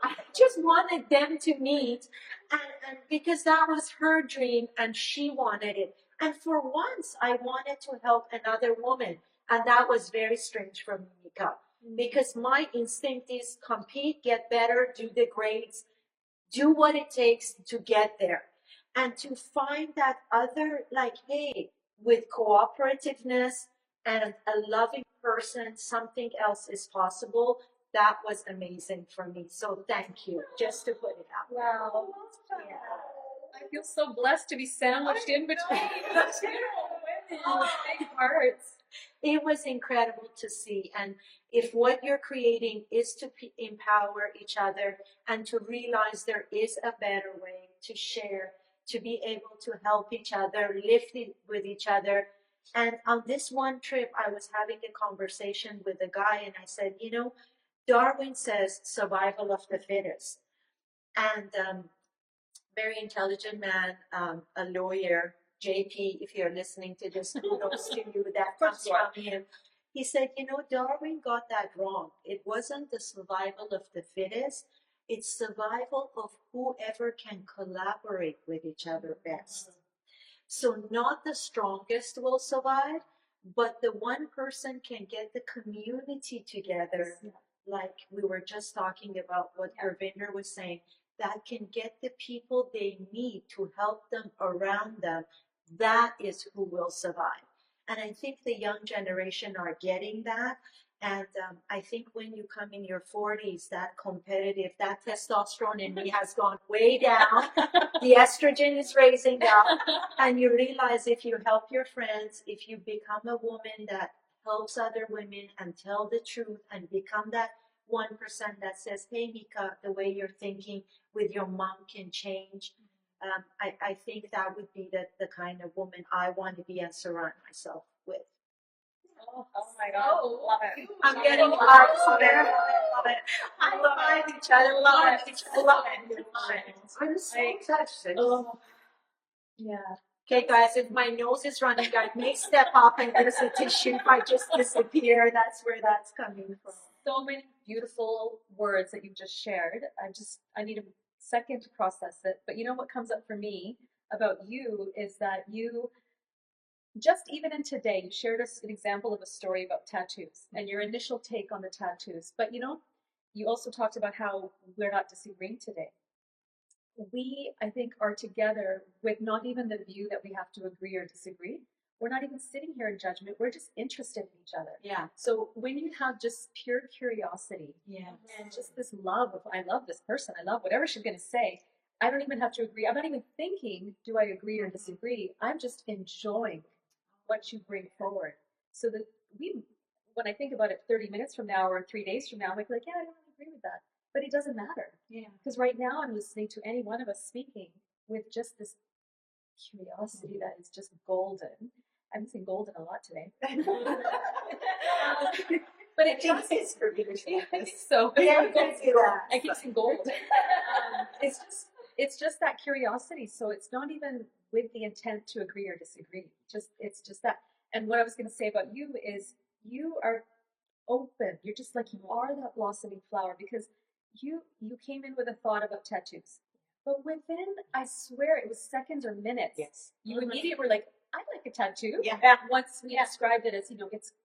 [SPEAKER 1] I just wanted them to meet, and because that was her dream and she wanted it. And for once, I wanted to help another woman. And that was very strange for me, Meeka, because my instinct is compete, get better, do the grades, do what it takes to get there. And to find that other, like, hey, with cooperativeness and a loving person, something else is possible. that was amazing for me. So thank you, just to put it out.
[SPEAKER 3] Wow.
[SPEAKER 1] Yeah.
[SPEAKER 3] I feel so blessed to be sandwiched in between the two women with big hearts.
[SPEAKER 1] It was incredible to see. And if what you're creating is to empower each other and to realize there is a better way to share, to be able to help each other, lift it with each other. And on this one trip, I was having a conversation with a guy, and I said, you know, Darwin says survival of the fittest. And very intelligent man, a lawyer, JP, if you're listening to this, kudos to you, that comes from him. He said, you know, Darwin got that wrong. It wasn't the survival of the fittest, it's survival of whoever can collaborate with each other best. So not the strongest will survive, but the one person can get the community together, like we were just talking about what Gurvinder was saying, that can get the people they need to help them around them. That is who will survive. And I think the young generation are getting that. And I think when you come in your 40s, that competitive, that testosterone in me has gone way down. The estrogen is raising up. And you realize if you help your friends, if you become a woman that helps other women and tell the truth and become that 1% that says, hey, Meeka, the way you're thinking with your mom can change. I think that would be the kind of woman I want to be and surround myself with.
[SPEAKER 4] Oh my God, love it.
[SPEAKER 1] I'm getting hearts there. Love it. I love each other. Love it. Love it.
[SPEAKER 5] I'm so touched.
[SPEAKER 3] Oh, yeah.
[SPEAKER 1] Okay, guys, if my nose is running, I may step up and there's a tissue. If I just disappear, that's where that's coming from.
[SPEAKER 3] So many beautiful words that you've just shared. I need a second to process it. But you know what comes up for me about you is that you, just even in today, you shared us an example of a story about tattoos and your initial take on the tattoos. But you know, you also talked about how we're not disagreeing today. We, I think, are together with not even the view that we have to agree or disagree. We're not even sitting here in judgment. We're just interested in each other.
[SPEAKER 1] Yeah.
[SPEAKER 3] So when you have just pure curiosity and just this love of, I love this person, I love whatever she's going to say, I don't even have to agree. I'm not even thinking, do I agree or disagree? I'm just enjoying what you bring forward. So that when I think about it 30 minutes from now or 3 days from now, I'm like, yeah, I don't agree with that. But it doesn't matter.
[SPEAKER 1] Yeah.
[SPEAKER 3] Because right now I'm listening to any one of us speaking with just this curiosity that is just golden. I'm saying golden a lot today. But it just is for me. I think so.
[SPEAKER 1] Yeah, you can see that.
[SPEAKER 3] I keep saying gold. It's just that curiosity. So it's not even with the intent to agree or disagree. It's just that. And what I was going to say about you is you are open. You're just like, you are that blossoming flower, because you came in with a thought about tattoos. But within, I swear, it was seconds or minutes.
[SPEAKER 1] Yes.
[SPEAKER 3] You immediately were like, I like a tattoo.
[SPEAKER 1] Yeah.
[SPEAKER 3] Once we described it as,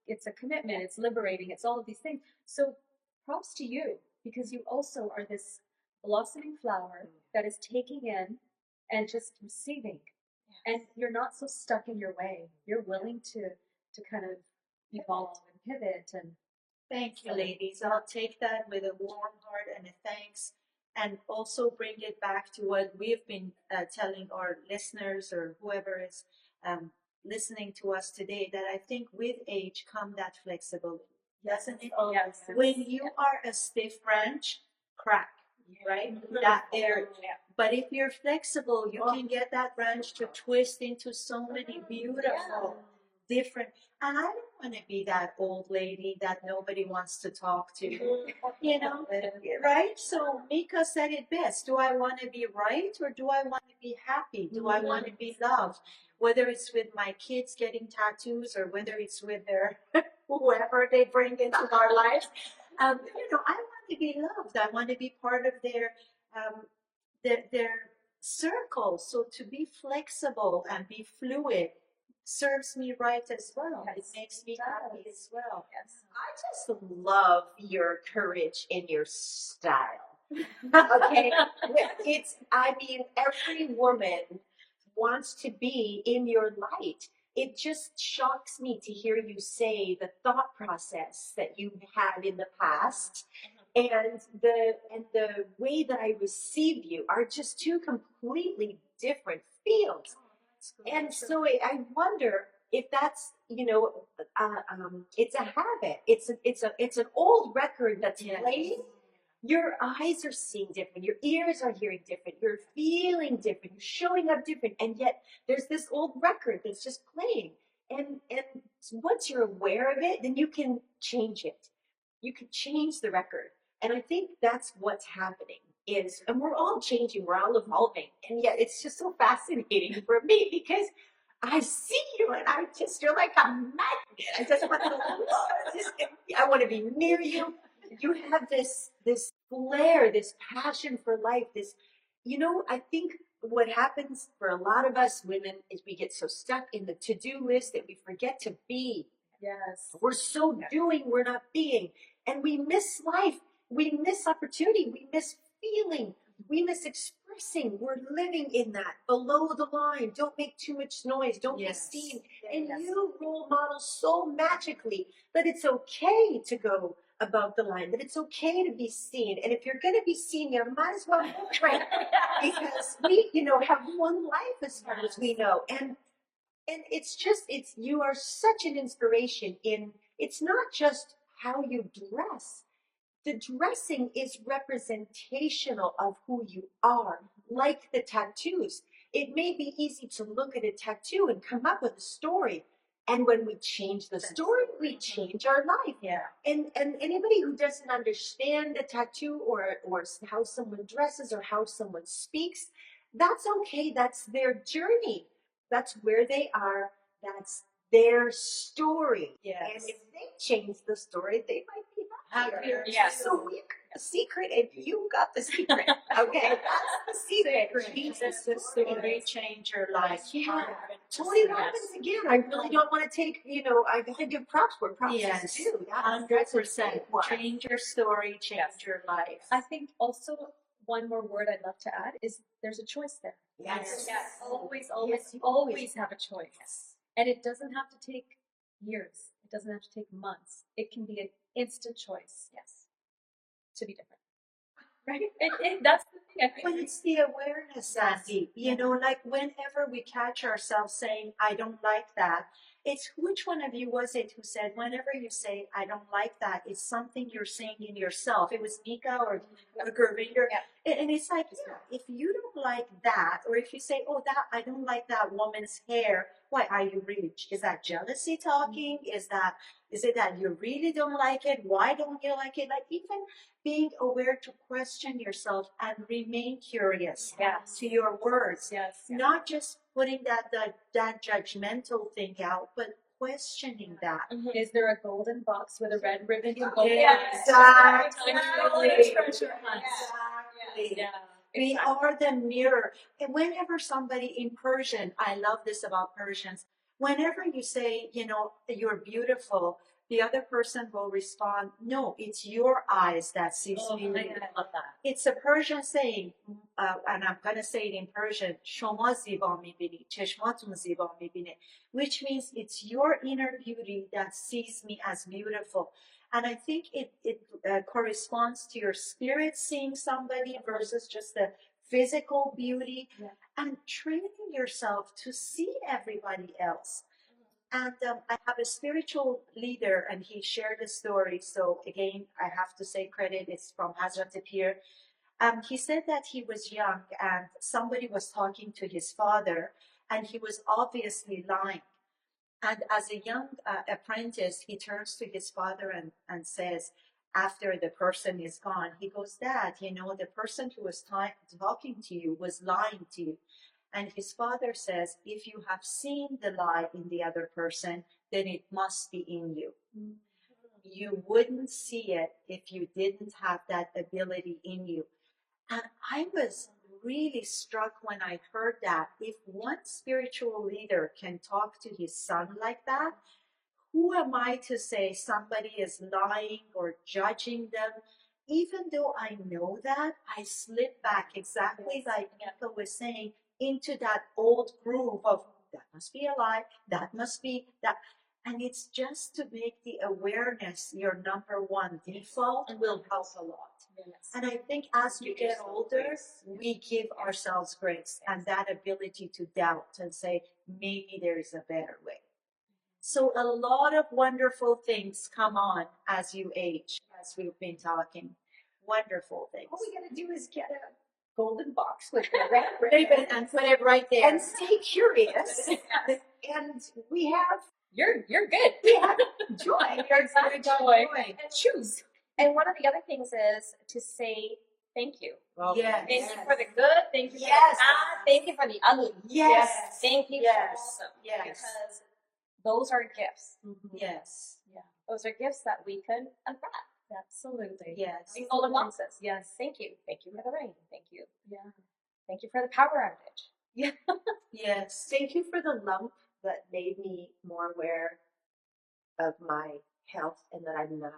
[SPEAKER 3] it's a commitment, it's liberating, it's all of these things. So props to you, because you also are this blossoming flower that is taking in and just receiving. Yes. And you're not so stuck in your way. You're willing to kind of evolve and pivot. And
[SPEAKER 1] thank you, ladies. I'll take that with a warm heart and a thanks, and also bring it back to what we've been telling our listeners or whoever is listening to us today, that I think with age come that flexibility, doesn't it?
[SPEAKER 3] Oh, yes.
[SPEAKER 1] When you are a stiff branch, crack, right? That there. But if you're flexible, you can get that branch to twist into so many beautiful, different. And I don't want to be that old lady that nobody wants to talk to, right? So Meeka said it best. Do I want to be right, or do I want to be happy? Do I want to be loved? Whether it's with my kids getting tattoos or whether it's with their whoever they bring into our lives, I want to be loved. I want to be part of their circle. So to be flexible and be fluid serves me right as well. Yes. It makes me happy as well.
[SPEAKER 3] Yes.
[SPEAKER 5] I just love your courage in your style. Okay. Every woman wants to be in your light. It just shocks me to hear you say the thought process that you've had in the past the way that I receive you are just two completely different fields. And so I wonder if that's, it's a habit. It's an old record that's playing. Your eyes are seeing different. Your ears are hearing different. You're feeling different. You're showing up different. And yet there's this old record that's just playing. And once you're aware of it, then you can change it. You can change the record. And I think that's what's happening is, and we're all changing, we're all evolving. And yet it's just so fascinating for me because I see you and you're like a magnet. I just want to, I want to be near you. You have this flair, this passion for life, I think what happens for a lot of us women is we get so stuck in the to-do list that we forget to be.
[SPEAKER 3] Yes.
[SPEAKER 5] We're so doing, we're not being. And we miss life. We miss opportunity. We miss feeling. We miss expressing. We're living in that below the line. Don't make too much noise. Don't be seen. And you role model so magically that it's okay to go above the line, that it's okay to be seen. And if you're going to be seen, you might as well look right. Because we, have one life as far as we know. And you are such an inspiration it's not just how you dress. The dressing is representational of who you are, like the tattoos. It may be easy to look at a tattoo and come up with a story. And when we change the story, we change our life.
[SPEAKER 1] Yeah.
[SPEAKER 5] And anybody who doesn't understand the tattoo or how someone dresses or how someone speaks, that's okay. That's their journey. That's where they are. That's their story.
[SPEAKER 1] Yes.
[SPEAKER 5] And if they change the story, they might be happier.
[SPEAKER 1] Yes.
[SPEAKER 5] So we got the secret, and you got the secret. Okay, that's the secret.
[SPEAKER 1] Change the story, change your life.
[SPEAKER 5] Yeah. Tony Robbins again. I really don't want to take. I got to give props where props is due.
[SPEAKER 1] 100%. Change your story, change your life.
[SPEAKER 3] I think also one more word I'd love to add is there's a choice there.
[SPEAKER 5] Yes.
[SPEAKER 3] Always have a choice.
[SPEAKER 5] Yes.
[SPEAKER 3] And it doesn't have to take years. It doesn't have to take months. It can be an instant choice. Yes. To be different. Right? That's the thing. I think.
[SPEAKER 1] But it's the awareness, Sandeep. Like whenever we catch ourselves saying, I don't like that, it's which one of you was it who said, whenever you say, I don't like that, it's something you're saying in yourself. It was Meeka or Gurvinder.
[SPEAKER 3] Yeah.
[SPEAKER 1] And it's like, if you don't like that, or if you say, I don't like that woman's hair, why are you rich? Is that jealousy talking? Is it that you really don't like it? Why don't you like it? Like even being aware to question yourself and remain curious to your words.
[SPEAKER 3] Yes.
[SPEAKER 1] Not just putting that judgmental thing out, but questioning that.
[SPEAKER 3] Mm-hmm. Is there a golden box with a red ribbon?
[SPEAKER 1] Exactly.
[SPEAKER 3] Yeah.
[SPEAKER 1] We are the mirror. And whenever somebody in Persian, I love this about Persians, whenever you say, you're beautiful, the other person will respond, no, it's your eyes that sees me.
[SPEAKER 3] I love that.
[SPEAKER 1] It's a Persian saying, and I'm going to say it in Persian, شما زیبا می‌بینی، چشماتون زیبا می‌بینه, which means it's your inner beauty that sees me as beautiful. And I think it corresponds to your spirit seeing somebody versus just the physical beauty, and training yourself to see everybody else. And I have a spiritual leader, and he shared a story. So again, I have to say credit. It's from Hazrat Pir. He said that he was young, and somebody was talking to his father, and he was obviously lying. And as a young apprentice, he turns to his father and says, after the person is gone, he goes, Dad, the person who was talking to you was lying to you. And his father says, if you have seen the lie in the other person, then it must be in you. Mm-hmm. You wouldn't see it if you didn't have that ability in you. And I was really struck when I heard that. If one spiritual leader can talk to his son like that, who am I to say somebody is lying or judging them? Even though I know that, I slip back exactly like Meeka was saying, into that old groove of that must be a lie, that must be that. And it's just to make the awareness your number one default will help a lot.
[SPEAKER 3] Yes.
[SPEAKER 1] And I think as we get older, we give ourselves grace and that ability to doubt and say, maybe there's a better way. So a lot of wonderful things come on as you age, as we've been talking. Wonderful things.
[SPEAKER 5] All we gotta do is get a golden box with the red ribbon
[SPEAKER 1] And put it right there.
[SPEAKER 5] and stay curious. And we have
[SPEAKER 3] You're good.
[SPEAKER 5] joy.
[SPEAKER 3] Joy. And choose.
[SPEAKER 4] And one of the other things is to say thank you.
[SPEAKER 1] Yes.
[SPEAKER 4] Thank you for the good. Thank you for
[SPEAKER 1] Yes.
[SPEAKER 4] the bad. Thank you for the ugly.
[SPEAKER 1] Yes.
[SPEAKER 4] Thank you
[SPEAKER 1] Yes.
[SPEAKER 4] for all of them.
[SPEAKER 1] Yes.
[SPEAKER 4] Because those are gifts.
[SPEAKER 1] Yes.
[SPEAKER 3] Yeah.
[SPEAKER 4] Those are gifts that we can unwrap.
[SPEAKER 3] Absolutely.
[SPEAKER 1] Yes.
[SPEAKER 4] Like golden boxes.
[SPEAKER 3] Yes.
[SPEAKER 4] Thank you. Thank you for the rain. Thank you.
[SPEAKER 3] Yeah.
[SPEAKER 4] Thank you for the power outage.
[SPEAKER 1] Yes.
[SPEAKER 5] Thank you for the lump that made me more aware of my health and that I'm not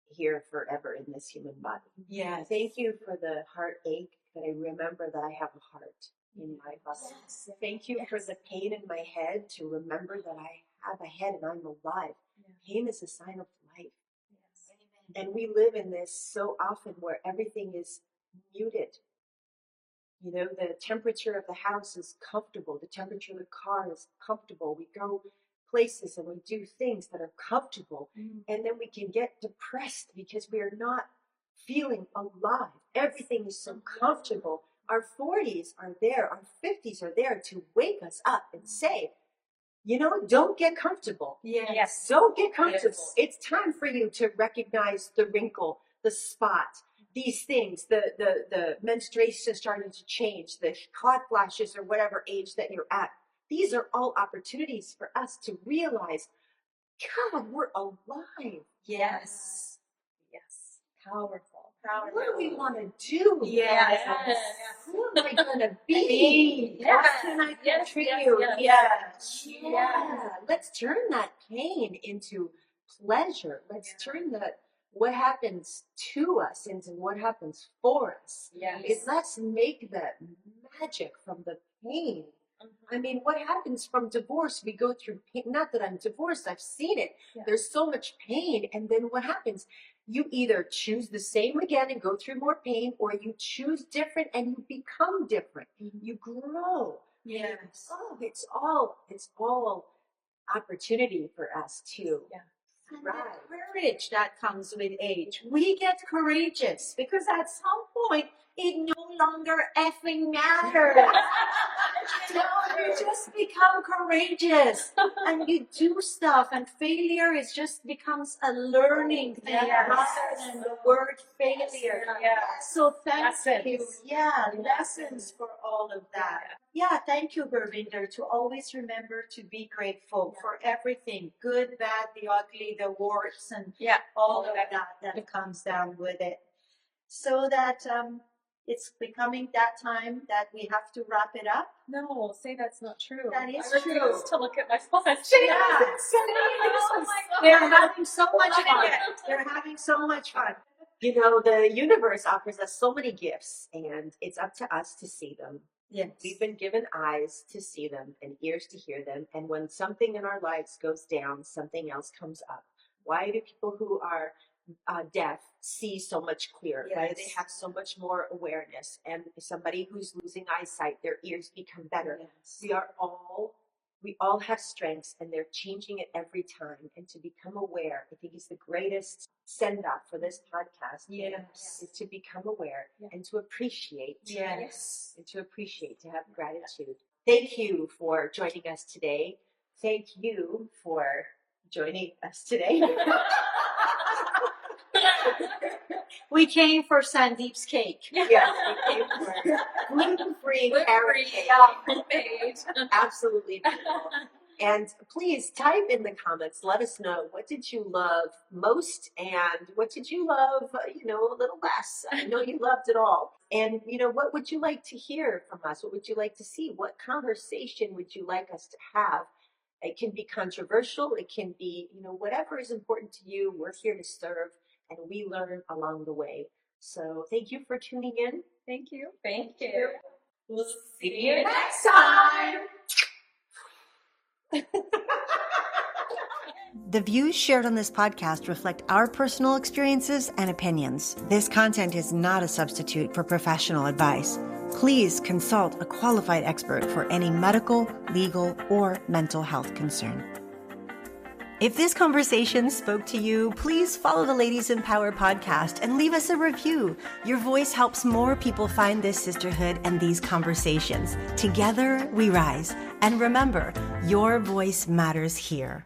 [SPEAKER 5] here forever in this human body.
[SPEAKER 1] Yes.
[SPEAKER 5] Thank you for the heartache that I remember that I have a heart in my body.
[SPEAKER 4] Yes.
[SPEAKER 5] Thank you for the pain in my head to remember that I have a head and I'm alive. Pain is a sign of life. And we live in this so often where everything is muted. You know, the temperature of the house is comfortable. The temperature of the car is comfortable. We go places and we do things that are comfortable. And then we can get depressed because we are not feeling alive. Everything is so comfortable. Our 40s are there. Our 50s are there to wake us up and say, you know, don't get comfortable.
[SPEAKER 1] Yes.
[SPEAKER 5] Don't get comfortable.
[SPEAKER 1] Yes.
[SPEAKER 5] It's time for you to recognize the wrinkle, the spot, these things, the menstruation starting to change, the hot flashes or whatever age that you're at. These are all opportunities for us to realize, God, we're alive.
[SPEAKER 1] Yes.
[SPEAKER 3] Yes. Powerful.
[SPEAKER 5] What do we want to do?
[SPEAKER 1] Yes.
[SPEAKER 5] Who am I going to be?
[SPEAKER 3] Yes.
[SPEAKER 5] How can I
[SPEAKER 3] Yes,
[SPEAKER 5] contribute?
[SPEAKER 3] yes,
[SPEAKER 1] Yes.
[SPEAKER 5] Yeah. Let's turn that pain into pleasure. Let's turn that what happens to us into what happens for us.
[SPEAKER 3] Yes.
[SPEAKER 5] Let's make the magic from the pain. I mean, what happens from divorce? We go through pain. Not that I'm divorced, I've seen it.
[SPEAKER 3] Yeah.
[SPEAKER 5] There's so much pain. And then what happens? You either choose the same again and go through more pain, or you choose different and you become different. You grow.
[SPEAKER 1] Yes.
[SPEAKER 5] Oh, it's all opportunity for us to
[SPEAKER 1] And
[SPEAKER 5] thrive.
[SPEAKER 1] the courage that comes with age. We get courageous because at some point it no longer effing matters. You just become courageous and you do stuff, and failure is just becomes a learning thing rather than the word failure. So thank you.
[SPEAKER 3] Lessons.
[SPEAKER 1] Yeah, lessons for all of that. Yeah, thank you, Gurvinder, to always remember to be grateful for everything, good, bad, the ugly, the warts, and all of that comes down with it. So that it's becoming that time that we have to wrap it up.
[SPEAKER 3] No, say that's not true.
[SPEAKER 1] That is
[SPEAKER 3] I refuse
[SPEAKER 1] true.
[SPEAKER 3] to look at my phone.
[SPEAKER 1] Yeah.
[SPEAKER 3] Oh my God.
[SPEAKER 1] They're having so much
[SPEAKER 3] Loving
[SPEAKER 1] fun.
[SPEAKER 3] it.
[SPEAKER 1] They're having so much fun.
[SPEAKER 5] You know, the universe offers us so many gifts, and it's up to us to see them.
[SPEAKER 1] Yes.
[SPEAKER 5] We've been given eyes to see them and ears to hear them. And when something in our lives goes down, something else comes up. Why do people who are deaf see so much clearer? Why do they
[SPEAKER 1] Yes.
[SPEAKER 5] have so much more awareness? And somebody who's losing eyesight, their ears become better.
[SPEAKER 1] Yes.
[SPEAKER 5] We all have strengths, and they're changing it every time. And to become aware, I think, is the greatest send-off for this podcast.
[SPEAKER 1] Yes.
[SPEAKER 5] Is to become aware and to appreciate.
[SPEAKER 1] Yes.
[SPEAKER 5] And to appreciate, to have gratitude. Thank you for joining us today. Thank you for joining us today.
[SPEAKER 1] We came for Sandeep's cake.
[SPEAKER 5] Yes, we came for gluten-free carrot cake.
[SPEAKER 3] Homemade.
[SPEAKER 5] Absolutely beautiful. And please type in the comments. Let us know, what did you love most, and what did you love, a little less. I know you loved it all. And what would you like to hear from us? What would you like to see? What conversation would you like us to have? It can be controversial. It can be, whatever is important to you. We're here to serve, and we learn along the way. So thank you for tuning in.
[SPEAKER 3] Thank you.
[SPEAKER 4] Thank you.
[SPEAKER 3] We'll
[SPEAKER 5] See you next time.
[SPEAKER 2] The views shared on this podcast reflect our personal experiences and opinions. This content is not a substitute for professional advice. Please consult a qualified expert for any medical, legal, or mental health concern. If this conversation spoke to you, please follow the Ladies in Power podcast and leave us a review. Your voice helps more people find this sisterhood and these conversations. Together we rise. And remember, your voice matters here.